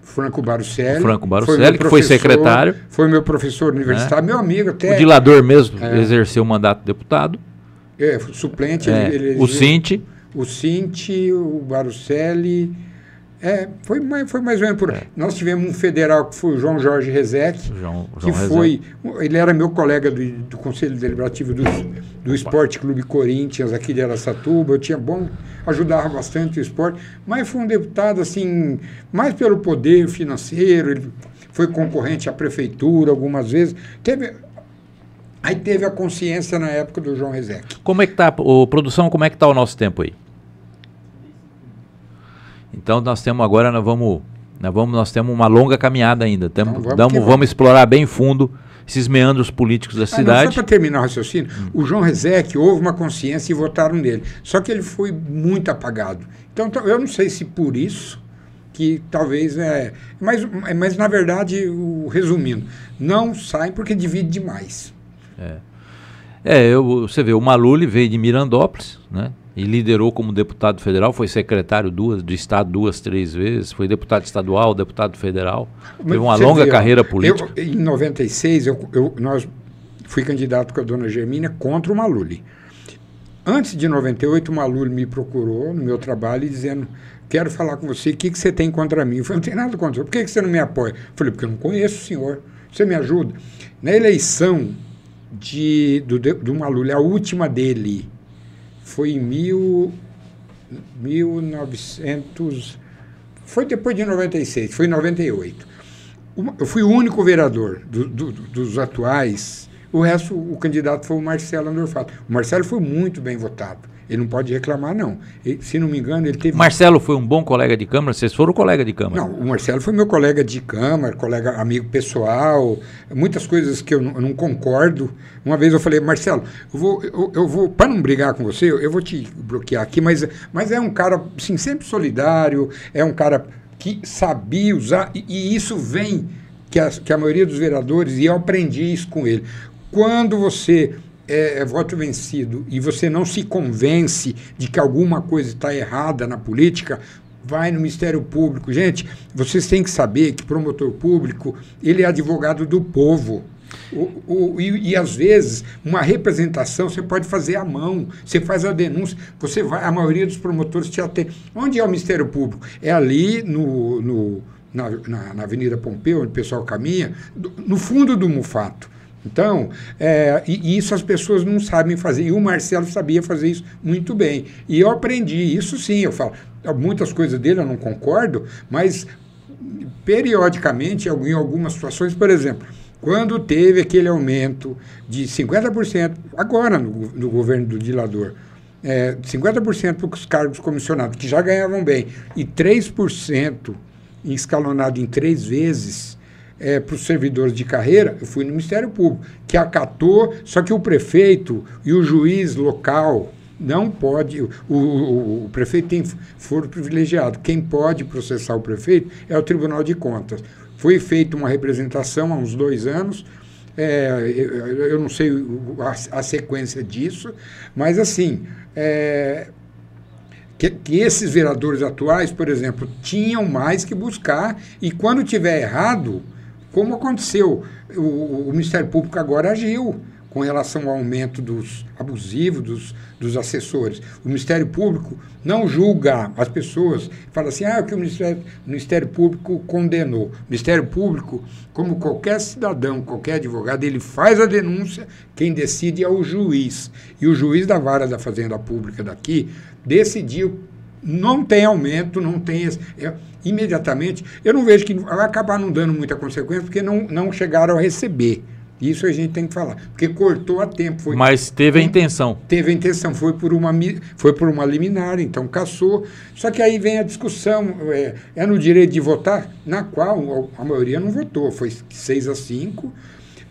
Franco Barucelli. O Franco Barucelli, que foi secretário. Foi meu professor universitário, meu amigo até. O Dilador mesmo exerceu o mandato de deputado. Suplente. Ele o Cinti. O Cinti, o Barucelli. Foi mais ou menos por aí. Nós tivemos um federal que foi o João Jorge Rezec, ele era meu colega do Conselho Deliberativo do Esporte Clube Corinthians, aqui de Araçatuba. Ajudava bastante o esporte, mas foi um deputado, assim, mais pelo poder financeiro. Ele foi concorrente à prefeitura algumas vezes. Aí teve a consciência na época do João Rezec. Como é que tá, produção, como é que está o nosso tempo aí? Então nós temos agora, nós temos uma longa caminhada ainda. Vamos explorar bem fundo esses meandros políticos da cidade. Só para terminar o raciocínio, o João Rezec, houve uma consciência e votaram nele. Só que ele foi muito apagado. Então eu não sei se por isso que talvez mas na verdade, resumindo, não sai porque divide demais. Você vê, o Maluli veio de Mirandópolis, né? E liderou como deputado federal, foi secretário do Estado 2, 3 vezes, foi deputado estadual, deputado federal, teve uma longa carreira política. Em 96, nós fui candidato com a dona Germínia contra o Maluli. Antes de 98, o Maluli me procurou no meu trabalho dizendo: quero falar com você, o que você tem contra mim? Eu falei: não tem nada contra o senhor, por que você não me apoia? Eu falei: porque eu não conheço o senhor, você me ajuda? Na eleição do Maluli, a última dele, foi em 1900, foi depois de 96, foi em 98. Eu fui o único vereador dos atuais. O resto, o candidato foi o Marcelo Andorfato. O Marcelo foi muito bem votado. Ele não pode reclamar, não. Se não me engano, ele teve... Marcelo foi um bom colega de Câmara? Vocês foram colega de Câmara? Não, o Marcelo foi meu colega de Câmara, amigo pessoal, muitas coisas que eu não concordo. Uma vez eu falei: Marcelo, eu vou para não brigar com você, eu vou te bloquear aqui, mas é um cara, assim, sempre solidário, é um cara que sabia usar, e isso vem, que a maioria dos vereadores, e eu aprendi isso com ele. Quando você é voto vencido e você não se convence de que alguma coisa está errada na política, vai no Ministério Público. Gente, vocês têm que saber que promotor público, ele é advogado do povo. E às vezes, uma representação você pode fazer à mão, você faz a denúncia, a maioria dos promotores te atende. Onde é o Ministério Público? É ali na Avenida Pompeu, onde o pessoal caminha, no fundo do Mufato. Então, e isso as pessoas não sabem fazer. E o Marcelo sabia fazer isso muito bem. E eu aprendi, isso sim, eu falo. Muitas coisas dele eu não concordo, mas periodicamente, em algumas situações, por exemplo, quando teve aquele aumento de 50%, agora no governo do Dilador, 50% para os cargos comissionados, que já ganhavam bem, e 3% escalonado em 3 vezes, para os servidores de carreira, eu fui no Ministério Público, que acatou, só que o prefeito e o juiz local não pode, o prefeito tem foro privilegiado. Quem pode processar o prefeito é o Tribunal de Contas. Foi feita uma representação há uns 2 anos, eu não sei a sequência disso, mas assim, que esses vereadores atuais, por exemplo, tinham mais que buscar, e quando tiver errado, como aconteceu, o Ministério Público agora agiu com relação ao aumento dos abusivos dos assessores. O Ministério Público não julga as pessoas, fala assim: o que o Ministério Público condenou. O Ministério Público, como qualquer cidadão, qualquer advogado, ele faz a denúncia, quem decide é o juiz. E o juiz da Vara da Fazenda Pública daqui decidiu, não tem aumento, não tem... imediatamente, eu não vejo que vai acabar não dando muita consequência, porque não chegaram a receber. Isso a gente tem que falar, porque cortou a tempo. Mas teve a intenção. Teve a intenção, foi por uma liminar, então cassou. Só que aí vem a discussão, no direito de votar, na qual a maioria não votou, foi 6-5.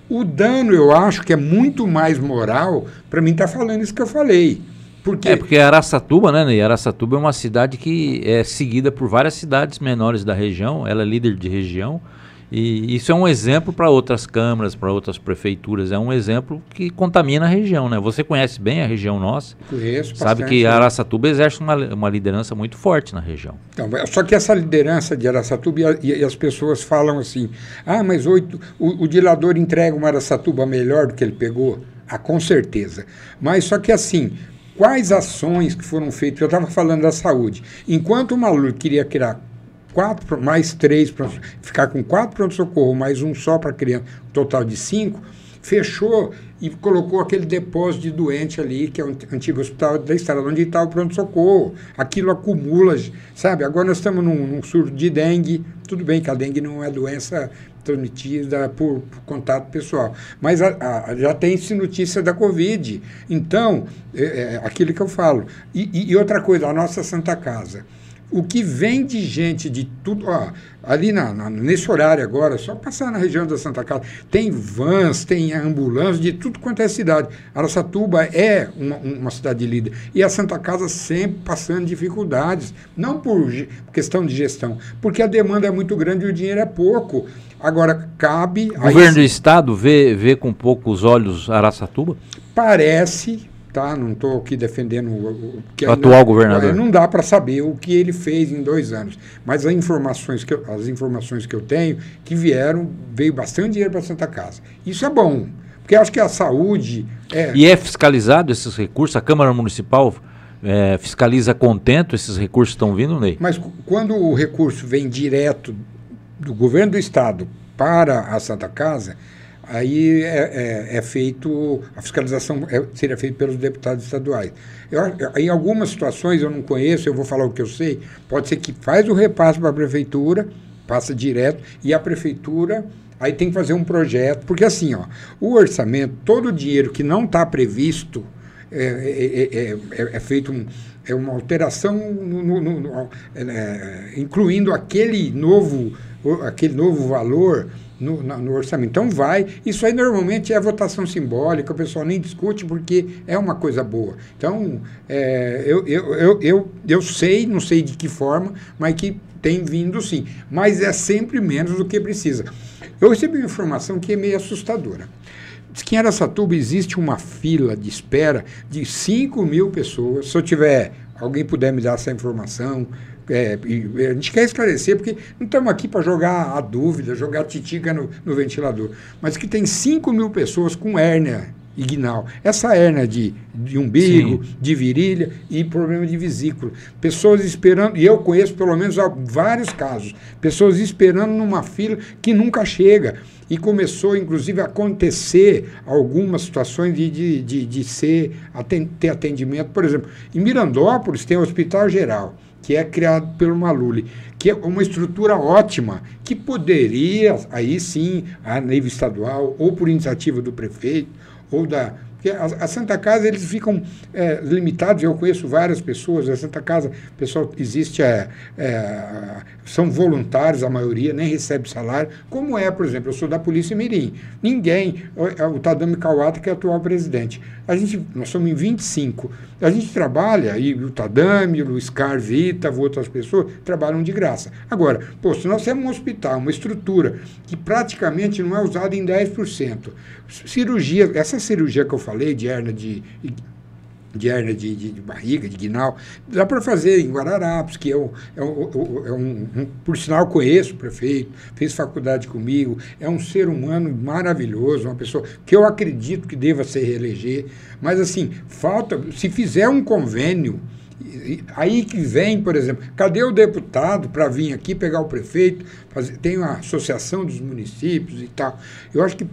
O dano, eu acho que é muito mais moral, para mim, estar falando isso que eu falei. Porque Araçatuba, né, Ney? Araçatuba é uma cidade que é seguida por várias cidades menores da região, ela é líder de região, e isso é um exemplo para outras câmaras, para outras prefeituras, é um exemplo que contamina a região, né? Você conhece bem a região nossa, Conheço sabe bastante, que Araçatuba exerce uma liderança muito forte na região. Então, só que essa liderança de Araçatuba, e as pessoas falam assim, mas o dilador entrega uma Araçatuba melhor do que ele pegou? Com certeza. Mas só que assim, quais ações que foram feitas? Eu estava falando da saúde. Enquanto o Maluf queria criar 4, mais 3, ficar com 4 pronto-socorro, mais um só para criança, total de 5, fechou e colocou aquele depósito de doente ali, que é o antigo hospital da estrada, onde está o pronto-socorro. Aquilo acumula, sabe? Agora nós estamos num surto de dengue. Tudo bem que a dengue não é doença transmitida por contato pessoal, mas já tem-se notícia da Covid. Então, aquilo que eu falo. E outra coisa, a nossa Santa Casa. O que vem de gente de tudo, ali nesse horário agora, só passar na região da Santa Casa, tem vans, tem ambulâncias de tudo quanto é cidade. Araçatuba é uma cidade líder. E a Santa Casa sempre passando dificuldades, não por questão de gestão, porque a demanda é muito grande e o dinheiro é pouco. Agora, cabe... O governo do estado vê com poucos olhos Araçatuba? Parece... Não estou aqui defendendo o atual governador. Não dá para saber o que ele fez em 2 anos. Mas as informações que eu tenho, que veio bastante dinheiro para a Santa Casa. Isso é bom, porque eu acho que a saúde... E é fiscalizado esses recursos? A Câmara Municipal fiscaliza contento esses recursos que estão vindo, Ney? Mas quando o recurso vem direto do governo do estado para a Santa Casa... Aí é feito, a fiscalização seria feita pelos deputados estaduais. Em algumas situações eu não conheço, eu vou falar o que eu sei, pode ser que faz o repasse para a prefeitura, passa direto, e a prefeitura aí tem que fazer um projeto, porque assim, o orçamento, todo o dinheiro que não está previsto, é feito uma alteração, incluindo aquele novo valor no orçamento. Então isso aí normalmente é votação simbólica, o pessoal nem discute porque é uma coisa boa. Então, eu sei, não sei de que forma, mas que tem vindo sim. Mas é sempre menos do que precisa. Eu recebi uma informação que é meio assustadora. Diz que em Araçatuba existe uma fila de espera de 5.000 pessoas. Se alguém puder me dar essa informação, a gente quer esclarecer, porque não estamos aqui para jogar a dúvida, jogar titica no ventilador, mas que tem 5.000 pessoas com hérnia inguinal. Essa hérnia de umbigo, sim, de virilha e problema de vesícula. Pessoas esperando, e eu conheço pelo menos vários casos, pessoas esperando numa fila que nunca chega. E começou, inclusive, a acontecer algumas situações de ter atendimento. Por exemplo, em Mirandópolis tem o Hospital Geral, que é criado pelo Maluf, que é uma estrutura ótima, que poderia, aí sim, a nível estadual, ou por iniciativa do prefeito, ou da... Porque a Santa Casa, eles ficam limitados, eu conheço várias pessoas, a Santa Casa, pessoal, existe, são voluntários, a maioria, nem recebe salário, como por exemplo, eu sou da Polícia Mirim, ninguém, o Tadami Kawata, que é o atual presidente, nós somos em 25, a gente trabalha, e o Tadami, o Luiz Carlos, Vita, outras pessoas, trabalham de graça. Agora, se nós temos um hospital, uma estrutura, que praticamente não é usada em 10%, cirurgia, essa cirurgia que eu falei, de hérnia de barriga, de guinal, dá para fazer em Guararapes, que por sinal conheço o prefeito, fez faculdade comigo, é um ser humano maravilhoso, uma pessoa que eu acredito que deva se reeleger, mas assim, se fizer um convênio, aí que vem, por exemplo, cadê o deputado para vir aqui pegar o prefeito, tem uma associação dos municípios e tal, eu acho que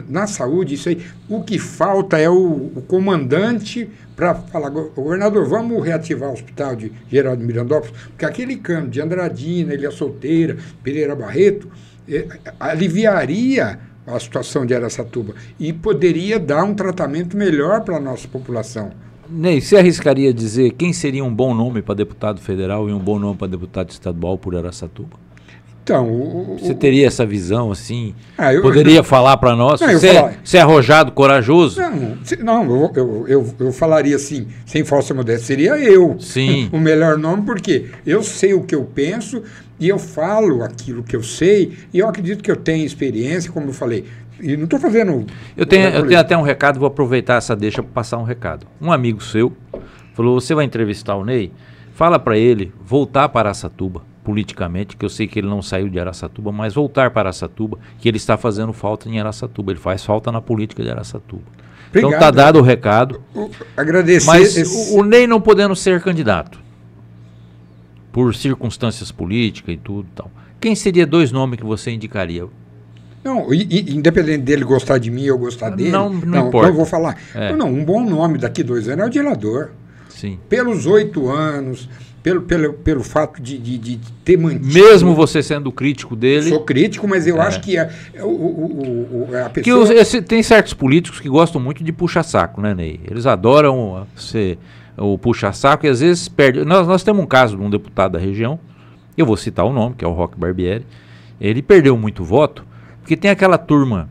na saúde, isso aí, o que falta é o comandante para falar, governador, vamos reativar o Hospital Geral de Mirandópolis, porque aquele cano de Andradina, Ilha Solteira, Pereira Barreto, aliviaria a situação de Araçatuba e poderia dar um tratamento melhor para a nossa população. Ney, você arriscaria dizer quem seria um bom nome para deputado federal e um bom nome para deputado estadual por Araçatuba? Então, você teria essa visão assim? Poderia falar para nós? Não, você é arrojado, corajoso? Eu falaria assim, sem falsa modéstia, seria eu. Sim. O melhor nome, porque eu sei o que eu penso e eu falo aquilo que eu sei e eu acredito que eu tenho experiência, como eu falei. E não estou fazendo... Eu tenho até um recado, vou aproveitar essa deixa para passar um recado. Um amigo seu falou, você vai entrevistar o Ney? Fala para ele voltar para Araçatuba, politicamente, que eu sei que ele não saiu de Araçatuba, mas voltar para Araçatuba, que ele está fazendo falta em Araçatuba, ele faz falta na política de Araçatuba. Obrigado. Então está dado o recado. Agradecer. Mas o Ney não podendo ser candidato, por circunstâncias políticas e tudo e tal, quem seria 2 nomes que você indicaria? Não, independente dele gostar de mim ou gostar dele, não importa. Então eu vou falar. Não, um bom nome daqui 2 anos é o Dilador. Sim. Pelos 8 anos, pelo fato de ter mantido... Mesmo você sendo crítico dele... Sou crítico, mas eu acho que a pessoa... Tem certos políticos que gostam muito de puxa-saco, né, Ney? Eles adoram o puxa-saco e às vezes perdem... Nós temos um caso de um deputado da região, eu vou citar o nome, que é o Roque Barbieri. Ele perdeu muito voto, porque tem aquela turma,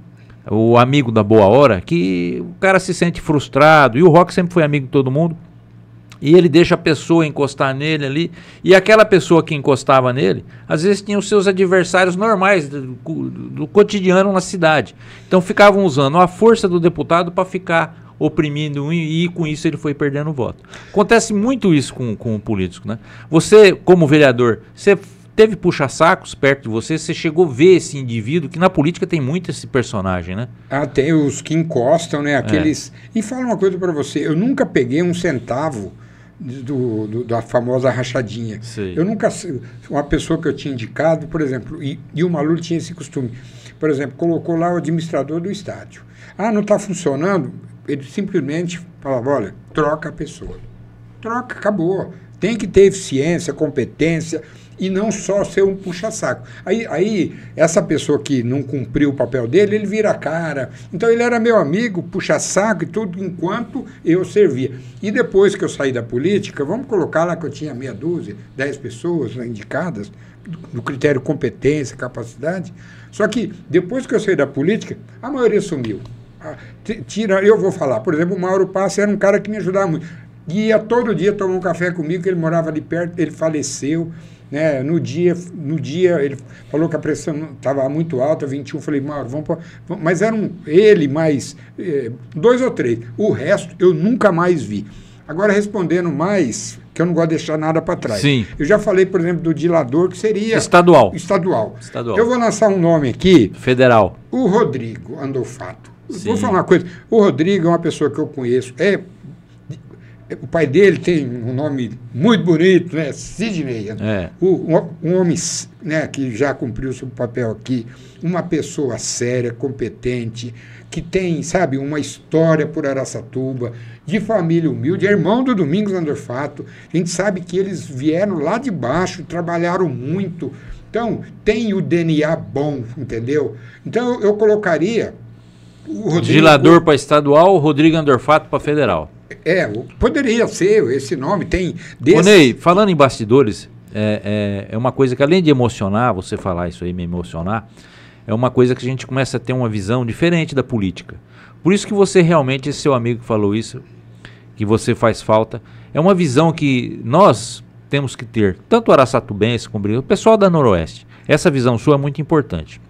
o amigo da boa hora, que o cara se sente frustrado, e o Roque sempre foi amigo de todo mundo, e ele deixa a pessoa encostar nele ali, e aquela pessoa que encostava nele, às vezes tinha os seus adversários normais do cotidiano na cidade. Então ficavam usando a força do deputado para ficar oprimindo um, e com isso ele foi perdendo voto. Acontece muito isso com o político, né? Você, como vereador, você teve puxa-sacos perto de você, você chegou a ver esse indivíduo, que na política tem muito esse personagem, né? Tem os que encostam, né? Aqueles... E fala uma coisa para você, eu nunca peguei um centavo da famosa rachadinha. Sei. Eu nunca... Uma pessoa que eu tinha indicado, por exemplo, e o Maluf tinha esse costume, por exemplo, colocou lá o administrador do estádio. Não está funcionando, ele simplesmente falava, olha, troca a pessoa. Troca, acabou. Tem que ter eficiência, competência... E não só ser um puxa-saco. Aí, essa pessoa que não cumpriu o papel dele, ele vira a cara. Então, ele era meu amigo, puxa-saco e tudo, enquanto eu servia. E depois que eu saí da política, vamos colocar lá que eu tinha meia dúzia, 10 pessoas indicadas, no critério competência, capacidade. Só que, depois que eu saí da política, a maioria sumiu. Eu vou falar, por exemplo, o Mauro Passi era um cara que me ajudava muito. Ia todo dia tomar um café comigo, que ele morava ali perto, ele faleceu. Né? No dia ele falou que a pressão estava muito alta, 21, eu falei, Mauro, vamos mas eram ele mais 2 ou 3, o resto eu nunca mais vi. Agora respondendo mais, que eu não gosto de deixar nada para trás. Sim. Eu já falei, por exemplo, do Dilador, que seria... Estadual. Eu vou lançar um nome aqui. Federal. O Rodrigo Andolfato. Sim. Vou falar uma coisa, o Rodrigo é uma pessoa que eu conheço, o pai dele tem um nome muito bonito, né? Sidney. Um homem, né, que já cumpriu seu papel aqui, uma pessoa séria, competente, que tem, sabe, uma história por Araçatuba, de família humilde, é irmão do Domingos Andolfato. A gente sabe que eles vieram lá de baixo, trabalharam muito. Então, tem o DNA bom, entendeu? Então, eu colocaria o Rodrigo... Dilador para estadual, Rodrigo Andolfato para federal. Poderia ser esse nome, tem... Ô Ney, falando em bastidores, é uma coisa que além de emocionar, você falar isso aí, me emocionar, é uma coisa que a gente começa a ter uma visão diferente da política. Por isso que você realmente, esse seu amigo que falou isso, que você faz falta, é uma visão que nós temos que ter, tanto o araçatubense como o pessoal da Noroeste. Essa visão sua é muito importante.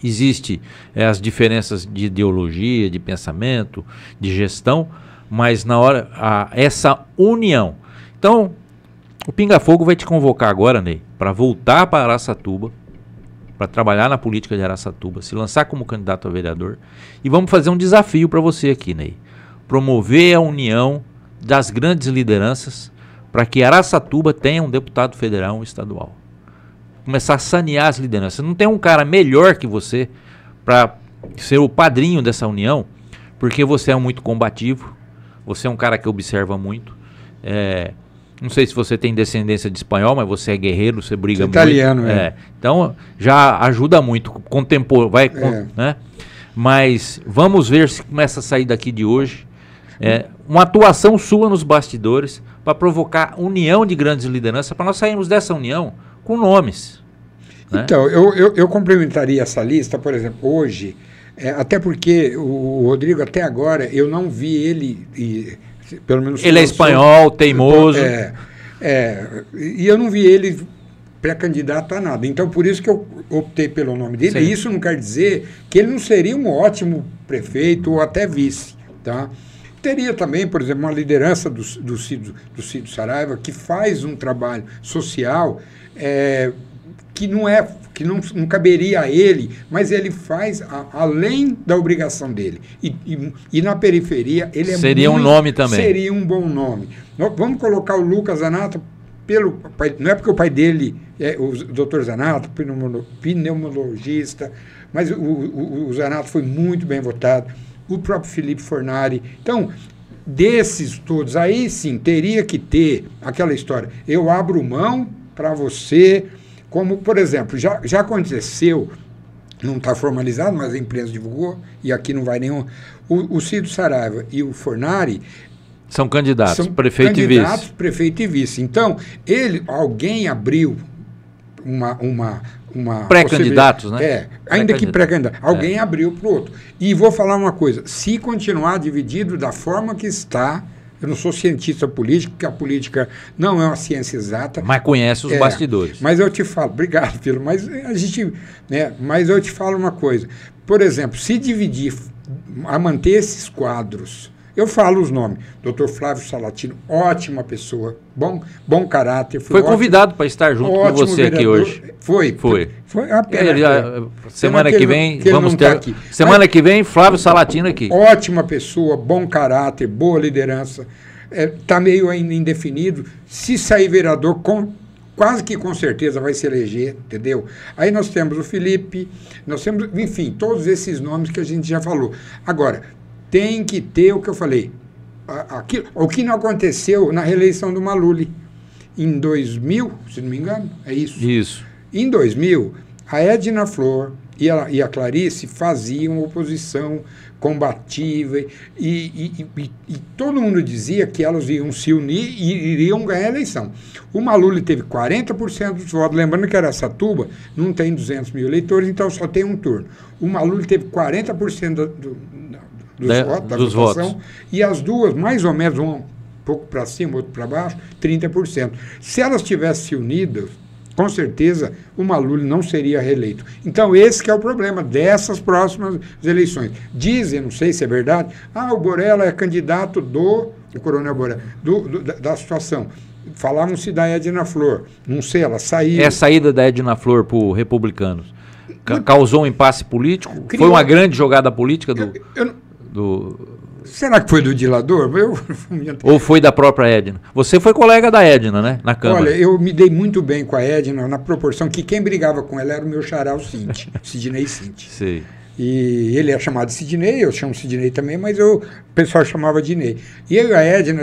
Existe as diferenças de ideologia, de pensamento, de gestão, mas na hora, essa união. Então, o Pinga Fogo vai te convocar agora, Ney, para voltar para Araçatuba, para trabalhar na política de Araçatuba, se lançar como candidato a vereador, e vamos fazer um desafio para você aqui, Ney. Promover a união das grandes lideranças para que Araçatuba tenha um deputado federal e um estadual. Começar a sanear as lideranças. Não tem um cara melhor que você para ser o padrinho dessa união, porque você é muito combativo, você é um cara que observa muito. Não sei se você tem descendência de espanhol, mas você é guerreiro, você briga muito. Italiano, Então, já ajuda muito. Né? Mas vamos ver se começa a sair daqui de hoje. Uma atuação sua nos bastidores para provocar união de grandes lideranças, para nós sairmos dessa união com nomes. né? Então, eu complementaria essa lista, por exemplo, hoje, até porque o Rodrigo, até agora, eu não vi ele, pelo menos... Ele é espanhol, teimoso. E eu não vi ele pré-candidato a nada. Então, por isso que eu optei pelo nome dele. Sim. E isso não quer dizer que ele não seria um ótimo prefeito ou até vice, tá? Teria também, por exemplo, uma liderança do Cid Saraiva, que faz um trabalho social que não caberia a ele, mas ele faz além da obrigação dele. E na periferia ele seria um nome também. Seria um bom nome. Vamos colocar o Lucas Zanata pelo pai, não é porque o pai dele é o Dr. Zanata, pneumologista, mas o Zanata foi muito bem votado. O próprio Felipe Fornari. Então, desses todos, aí sim, teria que ter aquela história. Eu abro mão para você, como, por exemplo, já aconteceu, não está formalizado, mas a imprensa divulgou, e aqui não vai nenhum. O Cid Saraiva e o Fornari são candidatos, prefeito e vice. Então, alguém abriu uma pré-candidatos, né? Ainda que pré-candidato. Alguém abriu para o outro. E vou falar uma coisa, se continuar dividido da forma que está, eu não sou cientista político, porque a política não é uma ciência exata. Mas conhece os bastidores. Mas eu te falo, obrigado, filho, mas a gente, mas eu te falo uma coisa. Por exemplo, se dividir, a manter esses quadros, eu falo os nomes. Dr. Flávio Salatino, ótima pessoa, bom caráter. Foi convidado para estar junto com você vereador, aqui hoje. Foi a pena. Semana que vem, vamos ter. Aqui. Semana que vem, Flávio Salatino aqui. Ótima pessoa, bom caráter, boa liderança. Está meio ainda indefinido. Se sair vereador, quase que com certeza vai se eleger, entendeu? Aí nós temos o Felipe, nós temos, enfim, todos esses nomes que a gente já falou. Agora, tem que ter o que eu falei. O que não aconteceu na reeleição do Maluli. Em 2000, se não me engano, é isso? Isso. Em 2000, a Edna Flor e a Clarice faziam oposição combativa e todo mundo dizia que elas iam se unir e iriam ganhar a eleição. O Maluli teve 40% dos votos, lembrando que Araçatuba não tem 200 mil eleitores, então só tem um turno. O Maluli teve 40% dos votos. E as duas, mais ou menos, um pouco para cima, outro para baixo, 30%. Se elas tivessem se unidas, com certeza o Maluli não seria reeleito. Então, esse que é o problema dessas próximas eleições. Dizem, não sei se é verdade, o Borella é candidato o Coronel Borella, da situação. Falavam-se da Edna Flor, não sei, ela saiu. A saída da Edna Flor para os republicanos causou um impasse político? Foi uma grande jogada política Será que foi do dilador? Ou foi da própria Edna? Você foi colega da Edna, né? Na Câmara. Olha, eu me dei muito bem com a Edna, na proporção que quem brigava com ela era o meu xará, o Sidney Cinti. Sei. E ele é chamado de Sidney, eu chamo Sidney também, mas o pessoal chamava de Ney. E eu e a Edna,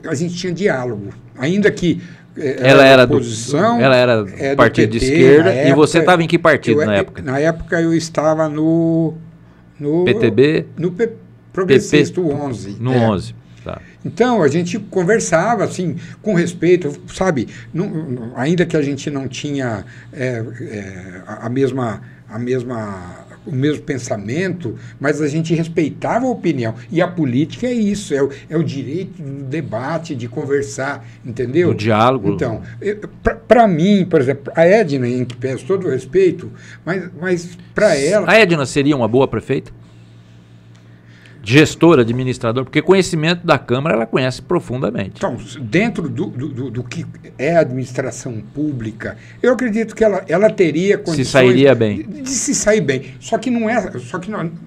a gente tinha diálogo. Ainda que ela era oposição, ela era do partido PT, de esquerda, época, e você estava em que partido na época? Na época eu estava no PTB? No Progressista, o 11. No 11, tá. Então, a gente conversava, assim, com respeito, sabe? Ainda que a gente não tinha o mesmo pensamento, mas a gente respeitava a opinião. E a política é isso, é o direito do debate, de conversar, entendeu? O diálogo. Então, para mim, por exemplo, a Edna, em que peço todo o respeito, mas para ela... A Edna seria uma boa prefeita? Gestor, administrador, porque conhecimento da Câmara ela conhece profundamente. Então, dentro do que é a administração pública, eu acredito que ela teria condições se sairia bem. De se sair bem. Só que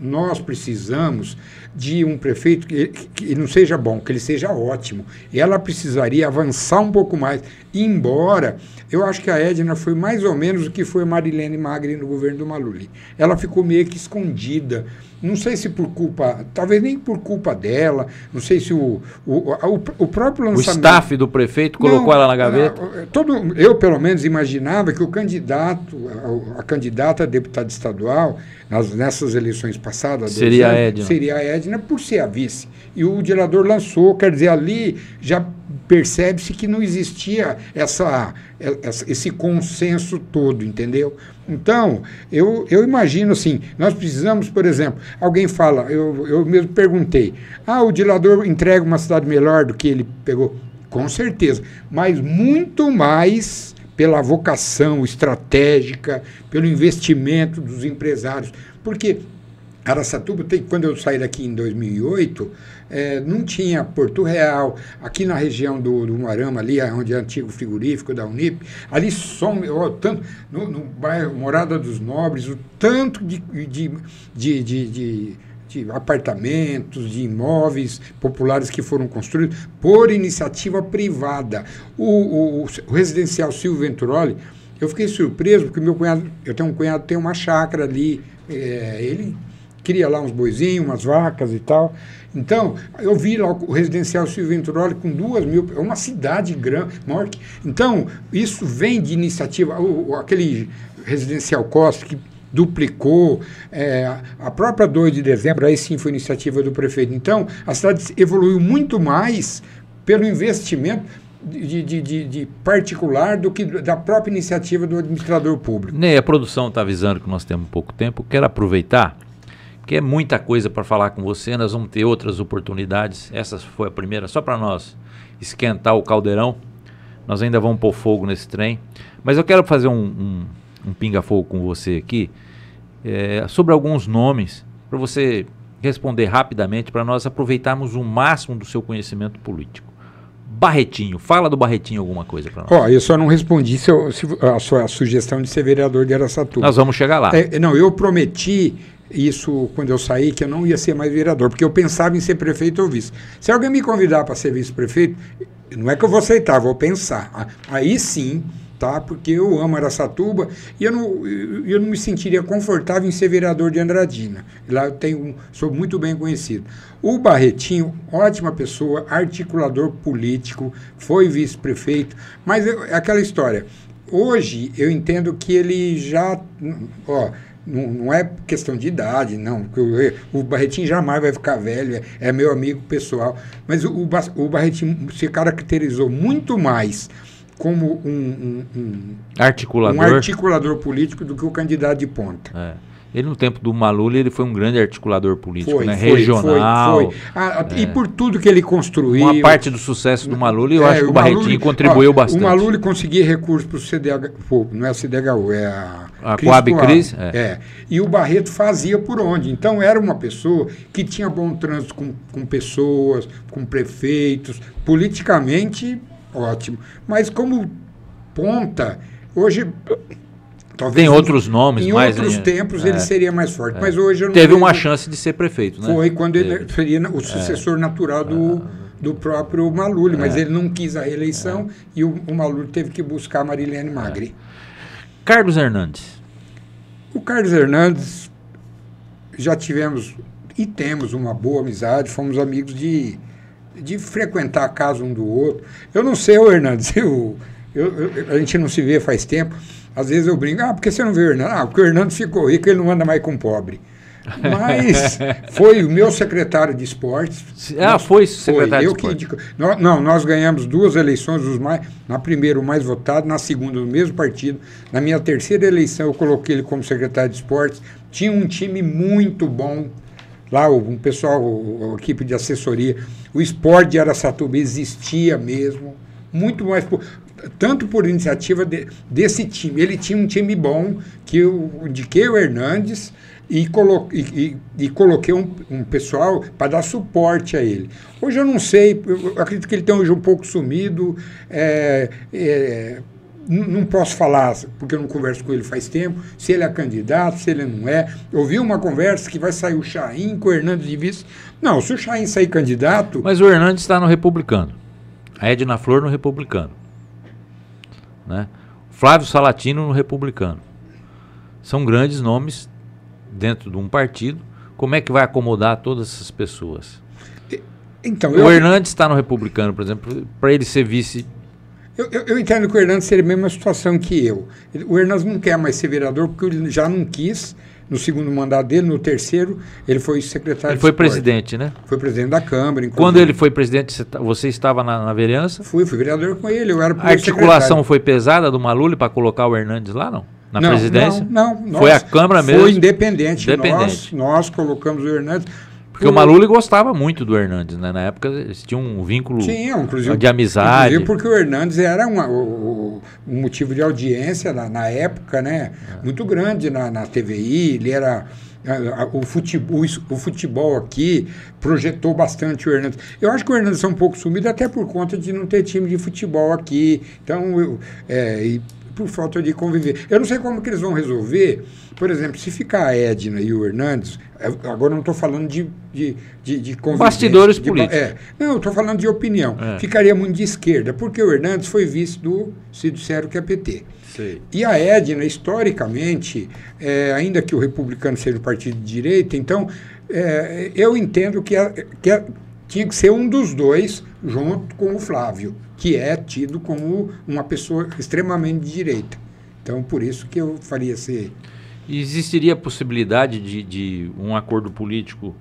nós precisamos de um prefeito que não seja bom, que ele seja ótimo. E ela precisaria avançar um pouco mais. Embora, eu acho que a Edna foi mais ou menos o que foi a Marilene Magri no governo do Maluli. Ela ficou meio que escondida. Não sei se por culpa, talvez nem por culpa dela, não sei se o próprio lançamento... O staff do prefeito colocou ela na gaveta? Eu, pelo menos, imaginava que a candidata a deputada estadual, nessas eleições passadas... Seria a Edna. Seria a Edna, por ser a vice. E o diretor lançou, quer dizer, ali já percebe-se que não existia esse consenso todo, entendeu? Então, eu imagino assim, nós precisamos, por exemplo, alguém fala, eu mesmo perguntei, o Dilador entrega uma cidade melhor do que ele pegou? Com certeza, mas muito mais pela vocação estratégica, pelo investimento dos empresários, porque Araçatuba, quando eu saí daqui em 2008, não tinha Porto Real, aqui na região do Umuarama, ali onde é o antigo frigorífico da Unip, ali tanto, no bairro Morada dos Nobres, o tanto de apartamentos, de imóveis populares que foram construídos por iniciativa privada. O residencial Silvio Venturoli, eu fiquei surpreso, porque eu tenho um cunhado que tem uma chácara ali, ele cria lá uns boizinhos, umas vacas e tal. Então, eu vi lá o residencial Silvio Venturoli com 2.000, é uma cidade grande, maior que... Então, isso vem de iniciativa, aquele residencial Costa que duplicou, a própria 2 de dezembro, aí sim foi iniciativa do prefeito. Então, a cidade evoluiu muito mais pelo investimento de particular do que da própria iniciativa do administrador público. Ney, a produção está avisando que nós temos pouco tempo, quero aproveitar, que é muita coisa para falar com você, nós vamos ter outras oportunidades, essa foi a primeira, só para nós esquentar o caldeirão, nós ainda vamos pôr fogo nesse trem, mas eu quero fazer um pinga-fogo com você aqui, sobre alguns nomes, para você responder rapidamente, para nós aproveitarmos o máximo do seu conhecimento político. Barretinho, fala do Barretinho alguma coisa para nós. Eu só não respondi a sua sugestão de ser vereador de Araçatuba. Nós vamos chegar lá. Não, eu prometi isso quando eu saí, que eu não ia ser mais vereador, porque eu pensava em ser prefeito ou vice. Se alguém me convidar para ser vice-prefeito, não é que eu vou aceitar, vou pensar. Aí sim, tá? Porque eu amo Araçatuba e eu não me sentiria confortável em ser vereador de Andradina. Lá eu sou muito bem conhecido. O Barretinho, ótima pessoa, articulador político, foi vice-prefeito, mas é aquela história. Hoje eu entendo que ele já... Não é questão de idade, não. O Barretinho jamais vai ficar velho, é meu amigo pessoal. Mas o Barretinho se caracterizou muito mais como um articulador político do que o candidato de ponta. Ele, no tempo do Maluli, ele foi um grande articulador político, regional. Foi. E por tudo que ele construiu... Uma parte do sucesso do Maluli, eu acho que o Barretinho contribuiu bastante. O Maluli conseguia recursos para o CDHU, não é a CDHU, é a Coab Cris. E o Barreto fazia por onde. Então, era uma pessoa que tinha bom trânsito com pessoas, com prefeitos, politicamente ótimo. Mas como ponta, hoje... Talvez tem outros nomes, em outros tempos ele seria mais forte, mas hoje eu não teve uma chance de ser prefeito, né? Foi quando ele seria o sucessor natural do próprio Maluli, mas ele não quis a reeleição e o Maluli teve que buscar a Marilene Magri. Carlos Hernandes. O Carlos Hernandes, já tivemos e temos uma boa amizade, fomos amigos de frequentar a casa um do outro. Eu não sei, Hernandes, a gente não se vê faz tempo. Às vezes eu brinco, por que você não vê o Hernandes? Porque o Hernandes ficou rico, ele não anda mais com pobre. Mas foi o meu secretário de esportes. Foi secretário de esportes. Nós ganhamos 2 eleições, na primeira o mais votado, na segunda o mesmo partido. Na minha terceira eleição eu coloquei ele como secretário de esportes. Tinha um time muito bom. Lá um pessoal, a equipe de assessoria. O esporte de Araçatuba existia mesmo. Muito mais... tanto por iniciativa desse time. Ele tinha um time bom, que eu indiquei o Hernandes e coloquei um pessoal para dar suporte a ele. Hoje eu não sei, eu acredito que ele tem hoje um pouco sumido, não posso falar, porque eu não converso com ele faz tempo, se ele é candidato, se ele não é. Eu vi uma conversa que vai sair o Chaim com o Hernandes de vice. Não, se o Chaim sair candidato... Mas o Hernandes está no Republicano. A Edna Flor no Republicano. Né? Flávio Salatino no Republicano. São grandes nomes dentro de um partido. Como é que vai acomodar todas essas pessoas? Então, o Hernandes está no Republicano, por exemplo, para ele ser vice Eu entendo que o Hernandes seria a mesma situação que eu. O Hernandes não quer mais ser vereador porque ele já não quis, no segundo mandato dele, no terceiro, ele foi secretário Ele foi presidente, né? Foi presidente da Câmara. Quando ele foi presidente, você estava na vereança? Fui vereador com ele, eu era A articulação foi pesada do Maluli para colocar o Hernandes lá, não? Na presidência? Não. Foi a Câmara mesmo? Foi independente. Nós colocamos o Hernandes... Porque o Maluli gostava muito do Hernandes, né? Na época eles tinham um vínculo de amizade. Inclusive porque o Hernandes era um motivo de audiência na época, né? Muito grande na TVI. Ele era... O futebol aqui projetou bastante o Hernandes. Eu acho que o Hernandes é um pouco sumido até por conta de não ter time de futebol aqui. Então, por falta de conviver. Eu não sei como que eles vão resolver, por exemplo, se ficar a Edna e o Hernandes, agora não estou falando de convivência. Bastidores políticos. Não, eu estou falando de opinião. Ficaria muito de esquerda, porque o Hernandes foi vice do Cid Cero, que é PT. Sei. E a Edna, historicamente, ainda que o republicano seja o partido de direita, então eu entendo que tinha que ser um dos dois, junto com o Flávio, que é tido como uma pessoa extremamente de direita. Então, por isso que eu faria ser... Existiria a possibilidade de um acordo político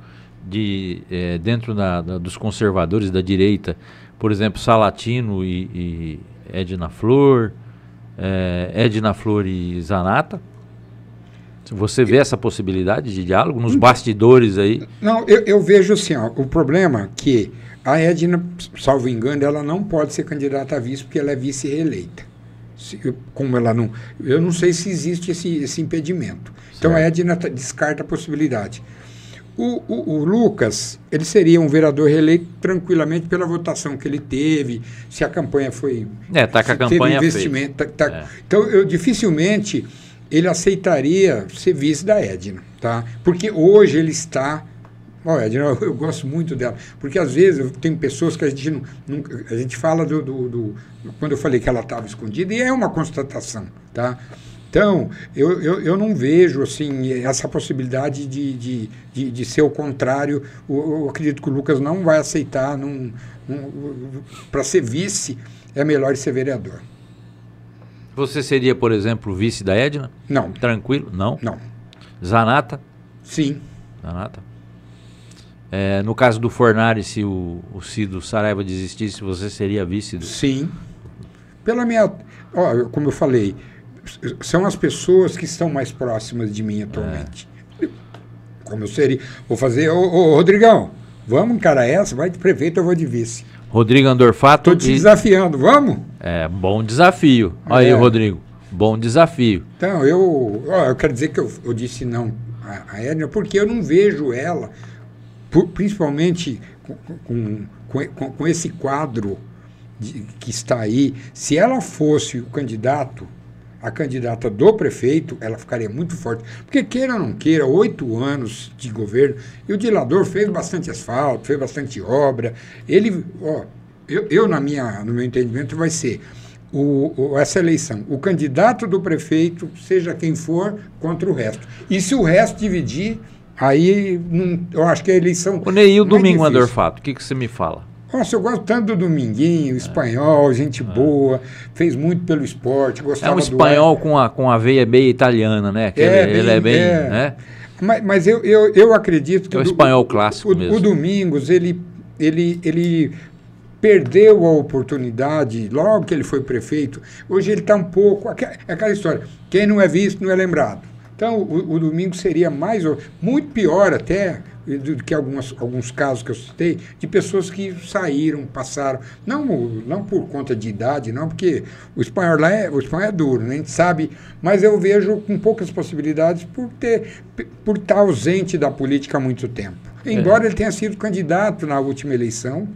dentro dos conservadores da direita, por exemplo, Salatino e Edna Flor, Edna Flor e Zanata? Você vê essa possibilidade de diálogo nos bastidores aí? Não, eu vejo assim, o problema é que a Edna, salvo engano, ela não pode ser candidata a vice porque ela é vice-reeleita. Como ela não... Eu não sei se existe esse impedimento. Certo. Então a Edna descarta a possibilidade. O Lucas, ele seria um vereador reeleito tranquilamente pela votação que ele teve, se a campanha foi... Tá com a campanha investimento. Então, dificilmente ele aceitaria ser vice da Edna, tá? Porque hoje ele está... Edna, eu gosto muito dela, porque às vezes tem pessoas que a gente fala quando eu falei que ela estava escondida, e é uma constatação, tá? Então, eu não vejo assim, essa possibilidade de ser o contrário. Eu acredito que o Lucas não vai aceitar, para ser vice, é melhor ser vereador. Você seria, por exemplo, vice da Edna? Não. Tranquilo? Não? Não. Zanata? Sim. Zanata. No caso do Fornari, se o Cido Saraiva desistisse, você seria vice? Sim. Pela minha... como eu falei, são as pessoas que estão mais próximas de mim atualmente. Como eu seria... Vou fazer... Ô, Rodrigão, vamos encarar essa? Vai de prefeito, eu vou de vice. Rodrigo Andorfato... Estou te desafiando, vamos? Bom desafio. Olha aí, Rodrigo. Bom desafio. Então, eu quero dizer que eu disse não a Edna, porque eu não vejo ela, principalmente com esse quadro que está aí. Se ela fosse a candidata do prefeito, ela ficaria muito forte. Porque queira ou não queira, 8 anos de governo, e o Dilador fez bastante asfalto, fez bastante obra. Ele, no meu entendimento, vai ser essa eleição, o candidato do prefeito, seja quem for, contra o resto. E se o resto dividir, aí eu acho que a eleição... O Neil Domingo Andorfato, o que você me fala? Nossa, eu gosto tanto do Dominguinho, espanhol, gente boa, fez muito pelo esporte, gostava do... É um espanhol com a veia meio italiana, né? Ele é bem... Né? Mas eu acredito que... É um espanhol clássico mesmo. O Domingos, ele perdeu a oportunidade, logo que ele foi prefeito. Hoje ele está um pouco... Aquela história, quem não é visto não é lembrado. Então, o Domingos seria muito pior até... do que alguns casos que eu citei, de pessoas que saíram, passaram, não por conta de idade, não, porque o espanhol é duro, né? A gente sabe, mas eu vejo com poucas possibilidades por estar ausente da política há muito tempo. Embora ele tenha sido candidato na última eleição,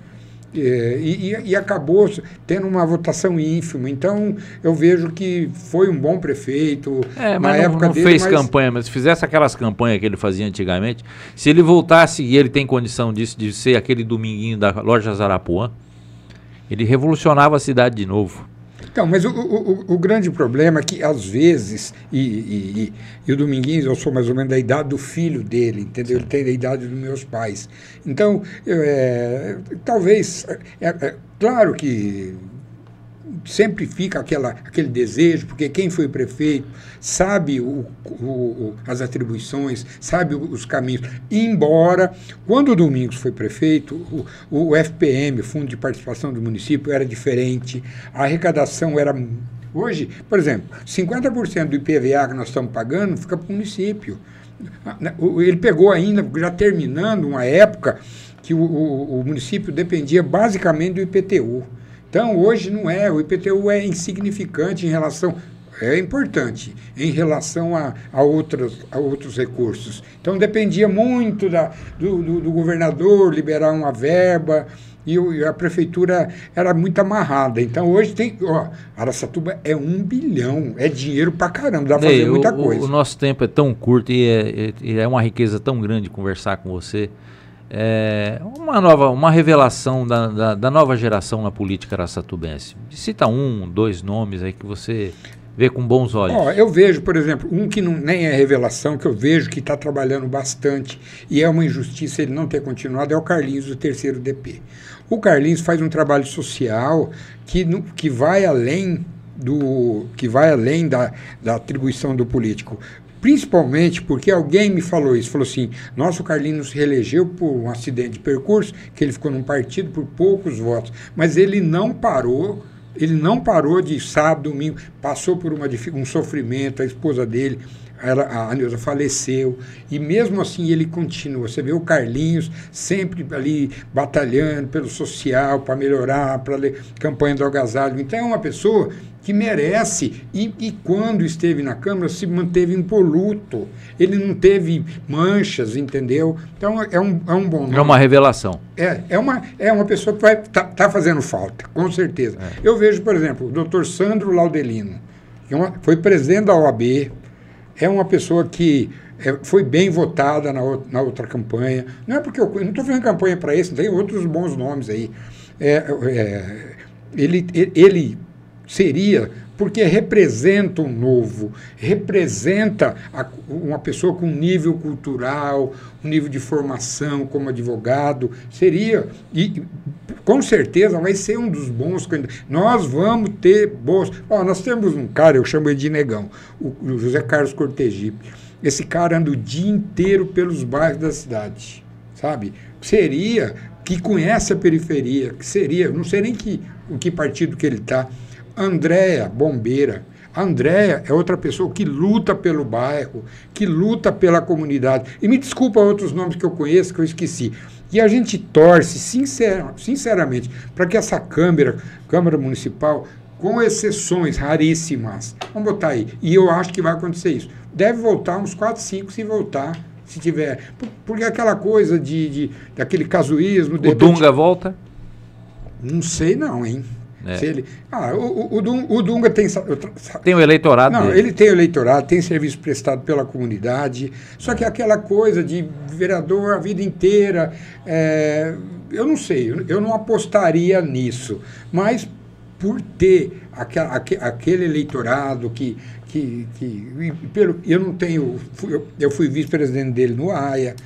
e acabou tendo uma votação ínfima. Então, eu vejo que foi um bom prefeito. Mas não fez campanha, mas se fizesse aquelas campanhas que ele fazia antigamente, se ele voltasse, e ele tem condição disso, de ser aquele Dominguinho da loja Zarapuã, ele revolucionava a cidade de novo. Então, mas o grande problema é que, às vezes, e o Dominguinhos, eu sou mais ou menos da idade do filho dele, entendeu? Ele tem a idade dos meus pais. Então, talvez, claro que sempre fica aquele desejo, porque quem foi prefeito sabe as atribuições, sabe os caminhos. Embora, quando o Domingos foi prefeito, o FPM, Fundo de Participação do Município, era diferente, a arrecadação era... Hoje, por exemplo, 50% do IPVA que nós estamos pagando fica para o município. Ele pegou ainda, já terminando uma época que o município dependia basicamente do IPTU. Então, hoje não é, o IPTU é insignificante em relação, é importante, em relação a outros recursos. Então, dependia muito do governador liberar uma verba, e a prefeitura era muito amarrada. Então, hoje tem... Araçatuba é 1 bilhão, é dinheiro pra caramba, dá pra fazer muita coisa. O nosso tempo é tão curto e é uma riqueza tão grande conversar com você. Uma revelação da nova geração na política araçatubense. Cita 1, 2 nomes aí que você vê com bons olhos. Eu vejo, por exemplo, um que nem é revelação, que eu vejo que está trabalhando bastante, e é uma injustiça ele não ter continuado, é o Carlinhos, do 3º DP. O Carlinhos faz um trabalho social que vai além da atribuição do político. Principalmente porque alguém me falou isso, falou assim, nossa, o Carlinhos se reelegeu por um acidente de percurso, que ele ficou num partido por poucos votos, mas ele não parou de sábado, domingo, passou por um sofrimento, a esposa dele, a Neuza, faleceu, e mesmo assim ele continua. Você vê o Carlinhos sempre ali batalhando pelo social, para melhorar, para campanha do agasalho. Então é uma pessoa que merece, e quando esteve na Câmara se manteve impoluto, ele não teve manchas, entendeu? Então é um bom nome. É uma revelação. É uma pessoa que vai tá fazendo falta, com certeza. Eu vejo, por exemplo, o doutor Sandro Laudelino, que foi presidente da OAB, é uma pessoa que foi bem votada na outra campanha. Não é porque eu não estou fazendo campanha para esse, tem outros bons nomes aí. Ele seria, porque representa um novo, representa uma pessoa com nível cultural, um nível de formação como advogado, seria, e com certeza vai ser um dos bons candidatos. Nós vamos ter bons... nós temos um cara, eu chamo ele de Negão, o José Carlos Cortegipe. Esse cara anda o dia inteiro pelos bairros da cidade, sabe? Seria, que conhece a periferia, que seria, não sei nem em que partido que ele está. Andréia, bombeira. A Andréia é outra pessoa que luta pelo bairro, que luta pela comunidade. E me desculpa outros nomes que eu conheço, que eu esqueci. E a gente torce, sinceramente, para que essa Câmara Municipal, com exceções raríssimas, vamos botar aí, e eu acho que vai acontecer isso, deve voltar uns 4, 5, se voltar, se tiver. Porque aquela coisa daquele casuísmo... O Dunga volta? Não sei não, hein? Se ele, o Dunga tem o eleitorado não, dele. Ele tem o eleitorado, tem serviço prestado pela comunidade, só que aquela coisa de vereador a vida inteira, eu não sei, eu não apostaria nisso, mas por ter aquele eleitorado eu não tenho, eu fui vice-presidente dele no AIA,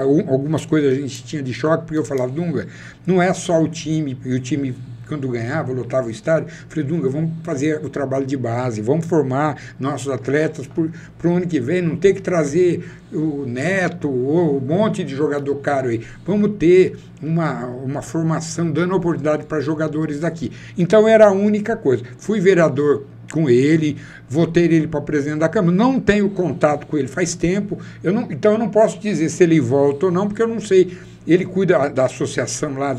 algumas coisas a gente tinha de choque, porque eu falava, Dunga, não é só o time, e o time quando ganhava, lotava o estádio, falei, Dunga, vamos fazer o trabalho de base, vamos formar nossos atletas para o ano que vem, não ter que trazer o Neto ou um monte de jogador caro aí, vamos ter uma formação, dando oportunidade para jogadores daqui. Então era a única coisa. Fui vereador com ele, votei ele para presidente da Câmara, não tenho contato com ele faz tempo, então eu não posso dizer se ele volta ou não, porque eu não sei. Ele cuida da associação lá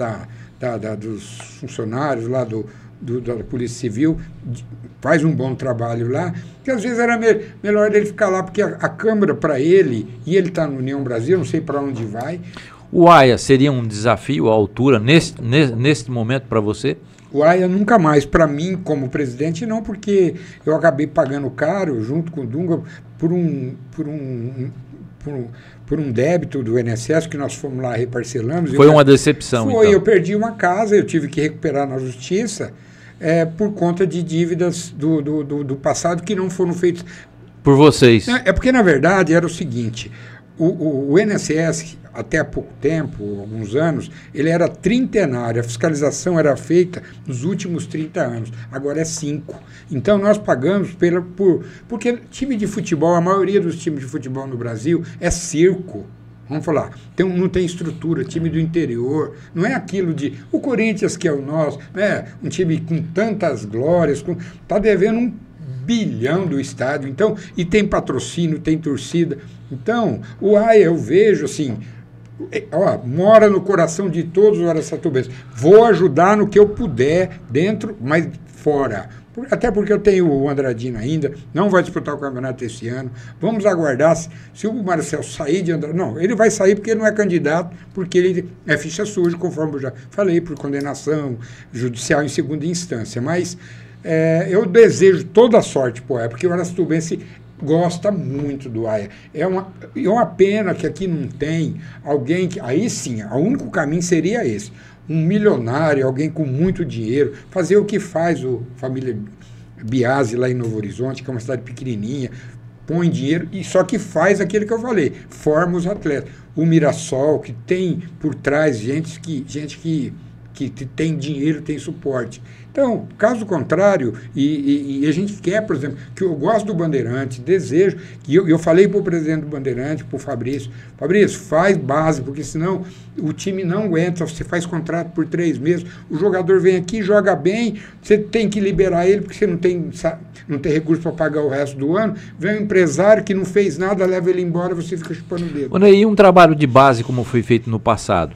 dos funcionários lá da Polícia Civil, faz um bom trabalho lá, que às vezes era melhor ele ficar lá, porque a Câmara para ele, e ele está no União Brasil, não sei para onde vai. O AIA seria um desafio à altura neste momento para você? O AIA nunca mais, para mim, como presidente, não, porque eu acabei pagando caro, junto com o Dunga, por um débito do INSS, que nós fomos lá reparcelamos. Foi uma decepção, então. Eu perdi uma casa, eu tive que recuperar na justiça, por conta de dívidas do passado que não foram feitas... Por vocês. É porque, na verdade, era o seguinte, o INSS, até há pouco tempo, alguns anos, ele era trintenário. A fiscalização era feita nos últimos 30 anos. Agora é 5. Então, nós pagamos porque time de futebol, a maioria dos times de futebol no Brasil é circo. Vamos falar, não tem estrutura, time do interior, não é aquilo de... O Corinthians, que é o nosso, né, um time com tantas glórias, está devendo 1 bilhão do estádio, então, e tem patrocínio, tem torcida. Então, o AIA, eu vejo assim, mora no coração de todos os araçatubenses. Vou ajudar no que eu puder, dentro, mas fora. Até porque eu tenho o Andradino ainda, não vai disputar o campeonato esse ano. Vamos aguardar se o Marcel sair de Andradino. Não, ele vai sair porque ele não é candidato, porque ele é ficha suja, conforme eu já falei, por condenação judicial em segunda instância. Mas eu desejo toda a sorte para o AIA, porque o araçatubense gosta muito do AIA. É uma pena que aqui não tem alguém que... Aí sim, o único caminho seria esse. Um milionário, alguém com muito dinheiro, fazer o que faz a família Biasi lá em Novo Horizonte, que é uma cidade pequenininha, põe dinheiro, e só que faz aquilo que eu falei, forma os atletas. O Mirassol, que tem por trás gente que tem dinheiro, tem suporte. Então, caso contrário, e a gente quer, por exemplo, que eu gosto do Bandeirante, desejo, que eu falei para o presidente do Bandeirante, para o Fabrício, faz base, porque senão o time não aguenta, você faz contrato por 3 meses, o jogador vem aqui, joga bem, você tem que liberar ele, porque você não tem recurso para pagar o resto do ano, vem um empresário que não fez nada, leva ele embora, você fica chupando o dedo. E um trabalho de base como foi feito no passado?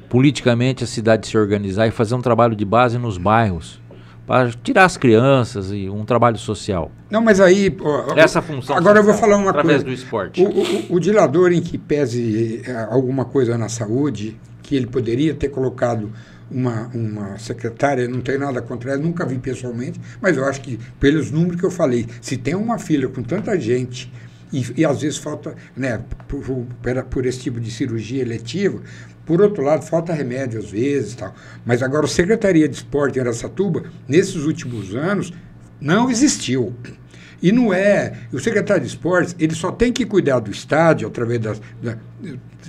Politicamente a cidade se organizar e fazer um trabalho de base nos bairros, para tirar as crianças e um trabalho social. Não, mas aí... Essa função agora eu vou falar uma através coisa. Do esporte. O dilador em que pese alguma coisa na saúde, que ele poderia ter colocado uma secretária, não tem nada contra ela, nunca vi pessoalmente, mas eu acho que, pelos números que eu falei, se tem uma fila com tanta gente... E às vezes falta, né, por esse tipo de cirurgia eletiva, por outro lado, falta remédio às vezes, tal. Mas agora a Secretaria de Esporte em Araçatuba, nesses últimos anos, não existiu. E não é... O secretário de Esportes, ele só tem que cuidar do estádio, através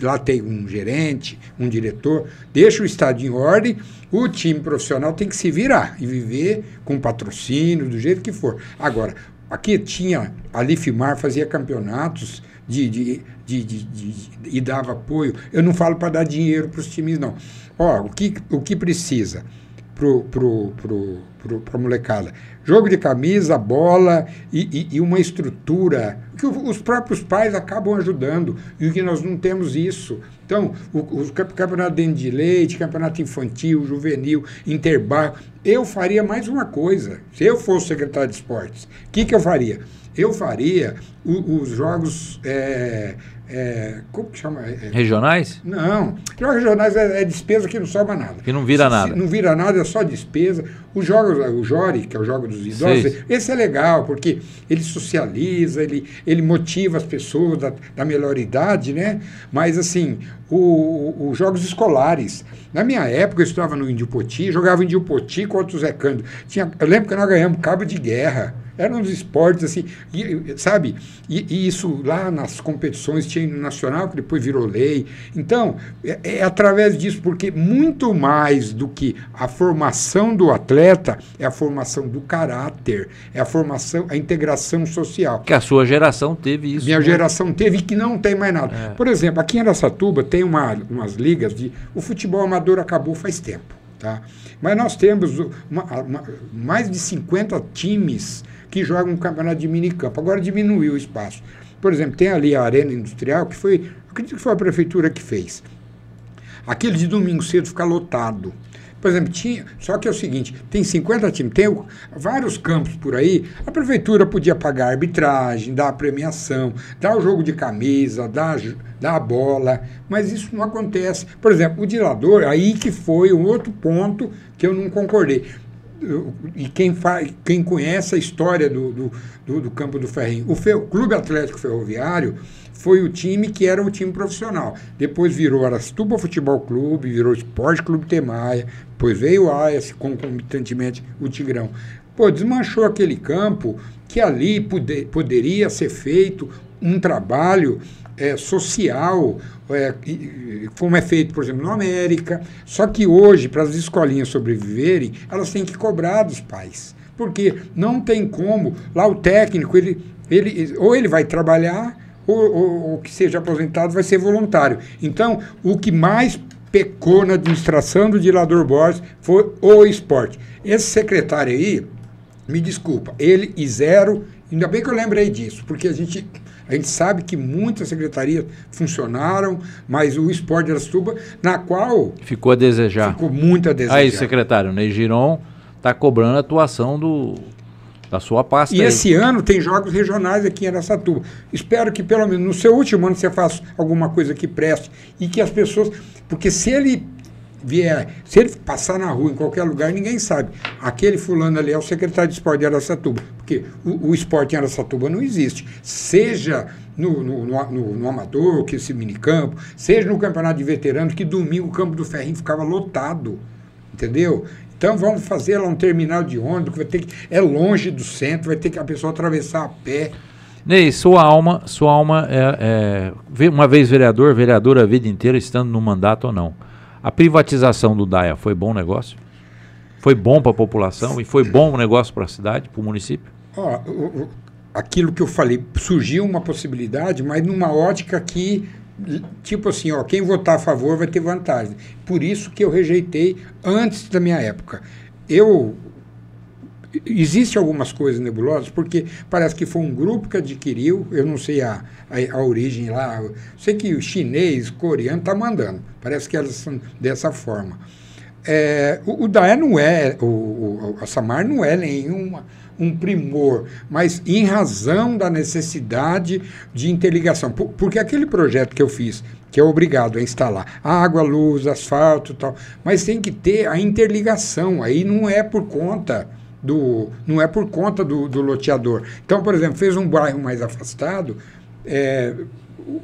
lá tem um gerente, um diretor, deixa o estádio em ordem, o time profissional tem que se virar e viver com patrocínio, do jeito que for. Agora, aqui tinha, a Lifmar fazia campeonatos e dava apoio. Eu não falo para dar dinheiro para os times, não. O que precisa para a molecada? Jogo de camisa, bola e uma estrutura que os próprios pais acabam ajudando, e que nós não temos isso. Então, o campeonato dentro de leite, campeonato infantil, juvenil, interbairro, eu faria mais uma coisa. Se eu fosse secretário de esportes, o que eu faria? Eu faria os jogos... como que chama? Regionais? Não. Jogos regionais é despesa que não sobra nada. Que não vira nada. Não vira nada, é só despesa. Os jogos, o Jori, que é o jogo dos idosos, esse é legal, porque ele socializa, ele motiva as pessoas da melhor idade, né? Mas, assim, os jogos escolares. Na minha época, eu estava no Índio Poti, jogava Índio Poti contra o Zé Cândido. Eu lembro que nós ganhamos cabo de guerra. Eram uns esportes assim, sabe? E isso lá nas competições tinha no nacional, que depois virou lei. Então, é através disso, porque muito mais do que a formação do atleta, é a formação do caráter, é a formação, a integração social. Que a sua geração teve isso. Minha geração teve e que não tem mais nada. Por exemplo, aqui em Araçatuba tem umas ligas de... O futebol amador acabou faz tempo, tá? Mas nós temos mais de 50 times que jogam um campeonato de minicampo. Agora diminuiu o espaço. Por exemplo, tem ali a Arena Industrial, acredito que foi a prefeitura que fez. Aquele de domingo cedo fica lotado. Por exemplo, só que é o seguinte, tem 50 times, tem vários campos por aí, a prefeitura podia pagar a arbitragem, dar a premiação, dar o jogo de camisa, dar a bola, mas isso não acontece. Por exemplo, o dilador, aí que foi um outro ponto que eu não concordei. E quem conhece a história do Campo do Ferrinho, o Clube Atlético Ferroviário foi o time que era o time profissional. Depois virou Araçatuba Futebol Clube, virou Esporte Clube Temaia, depois veio o AIA, concomitantemente o Tigrão. Desmanchou aquele campo que ali poderia ser feito um trabalho social, como é feito, por exemplo, na América. Só que hoje, para as escolinhas sobreviverem, elas têm que cobrar dos pais. Porque não tem como. Lá o técnico, ou ele vai trabalhar, ou que seja aposentado vai ser voluntário. Então, o que mais pecou na administração do Dilador Borges foi o esporte. Esse secretário aí, me desculpa, ele e zero, ainda bem que eu lembrei disso, porque a gente sabe que muitas secretarias funcionaram, mas o esporte de Araçatuba, na qual... Ficou a desejar. Ficou muito a desejar. Aí, secretário, Ney Giron está cobrando a atuação da sua pasta. E esse ano tem jogos regionais aqui em Araçatuba. Espero que pelo menos no seu último ano você faça alguma coisa que preste e que as pessoas... Porque se ele passar na rua, em qualquer lugar, ninguém sabe. Aquele fulano ali é o secretário de esporte de Araçatuba. Porque o esporte em Araçatuba não existe. Seja no amador, que esse minicampo, seja no campeonato de veteranos, que domingo o Campo do Ferrinho ficava lotado. Entendeu? Então vamos fazer lá um terminal de ônibus, que vai ter é longe do centro, vai ter que a pessoa atravessar a pé. Ney, sua alma uma vez vereadora a vida inteira, estando no mandato ou não. A privatização do DAIA foi bom negócio? Foi bom para a população e foi bom negócio para a cidade, para o município? Aquilo que eu falei, surgiu uma possibilidade, mas numa ótica que, tipo assim, quem votar a favor vai ter vantagem. Por isso que eu rejeitei antes da minha época. Existem algumas coisas nebulosas, porque parece que foi um grupo que adquiriu, eu não sei a origem lá, eu sei que o chinês, coreano está mandando, parece que elas são dessa forma. O DAE não é, a Samar não é um primor, mas em razão da necessidade de interligação, porque aquele projeto que eu fiz, que é obrigado a instalar água, luz, asfalto e tal, mas tem que ter a interligação, aí não é por conta do loteador. Então, por exemplo, fez um bairro mais afastado,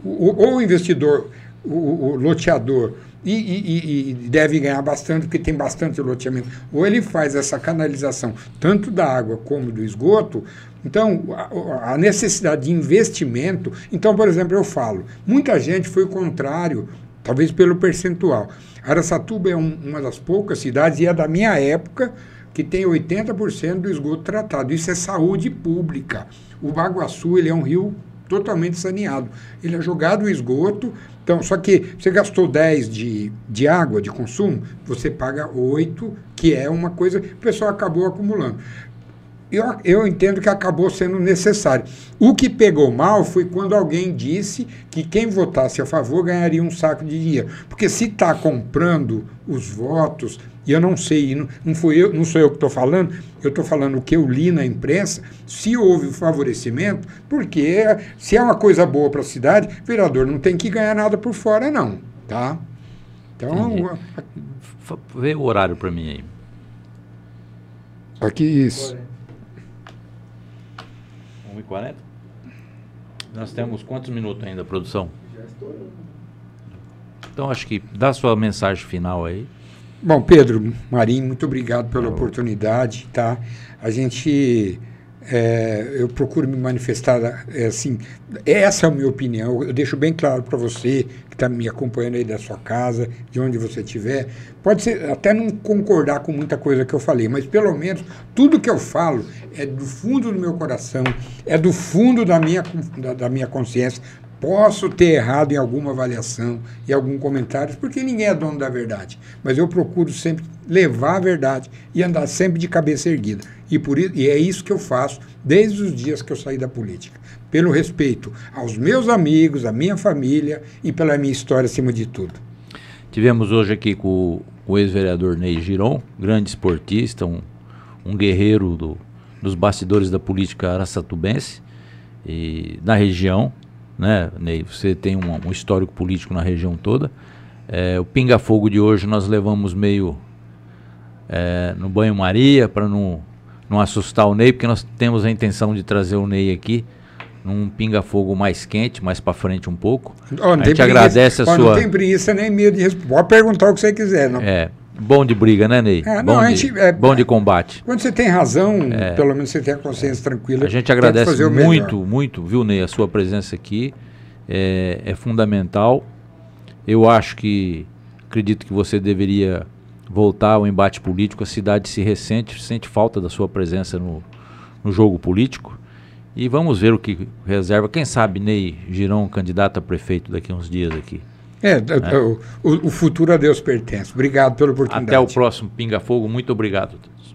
o investidor, o loteador, e deve ganhar bastante, porque tem bastante loteamento, ou ele faz essa canalização, tanto da água como do esgoto. Então, a necessidade de investimento... Então, por exemplo, eu falo, muita gente foi o contrário, talvez pelo percentual. Araçatuba é uma das poucas cidades, e é da minha época, que tem 80% do esgoto tratado. Isso é saúde pública. O Baguaçu, ele é um rio totalmente saneado. Ele é jogado o esgoto, então, só que você gastou 10 de água, de consumo, você paga 8, que é uma coisa que o pessoal acabou acumulando. Eu entendo que acabou sendo necessário. O que pegou mal foi quando alguém disse que quem votasse a favor ganharia um saco de dinheiro. Porque se está comprando os votos, e eu não sei, não sou eu que estou falando, eu estou falando o que eu li na imprensa, se houve o favorecimento, porque se é uma coisa boa para a cidade, o vereador não tem que ganhar nada por fora, não. Tá? Então... Vê o horário para mim aí. Aqui isso. 1h40? Nós temos quantos minutos ainda, produção? Já estourou. Então acho que dá sua mensagem final aí. Bom, Pedro, Marinho, muito obrigado pela oportunidade, tá? A gente, eu procuro me manifestar, assim, essa é a minha opinião, eu deixo bem claro para você que está me acompanhando aí da sua casa, de onde você estiver, pode ser até não concordar com muita coisa que eu falei, mas pelo menos tudo que eu falo é do fundo do meu coração, é do fundo da minha consciência. Posso ter errado em alguma avaliação, em algum comentário, porque ninguém é dono da verdade. Mas eu procuro sempre levar a verdade e andar sempre de cabeça erguida. E é isso que eu faço desde os dias que eu saí da política. Pelo respeito aos meus amigos, à minha família e pela minha história acima de tudo. Tivemos hoje aqui com o ex-vereador Ney Giron, grande esportista, um guerreiro dos bastidores da política araçatubense e na região. Né, Ney, você tem um histórico político na região toda. O pinga-fogo de hoje nós levamos meio no banho-maria para não assustar o Ney, porque nós temos a intenção de trazer o Ney aqui num pinga-fogo mais quente, mais para frente um pouco. A gente agradece a sua... Não tem preguiça nem medo de responder. Pode perguntar o que você quiser. Não. bom de briga, né, Ney? Bom de combate. Quando você tem razão, pelo menos você tem a consciência tranquila. A gente agradece muito, viu, Ney, a sua presença aqui. É fundamental. Eu acredito que você deveria voltar ao embate político. A cidade sente falta da sua presença no jogo político. E vamos ver o que reserva. Quem sabe Ney Girão candidato a prefeito daqui a uns dias aqui. O futuro a Deus pertence. Obrigado pela oportunidade. Até o próximo Pinga Fogo. Muito obrigado a todos.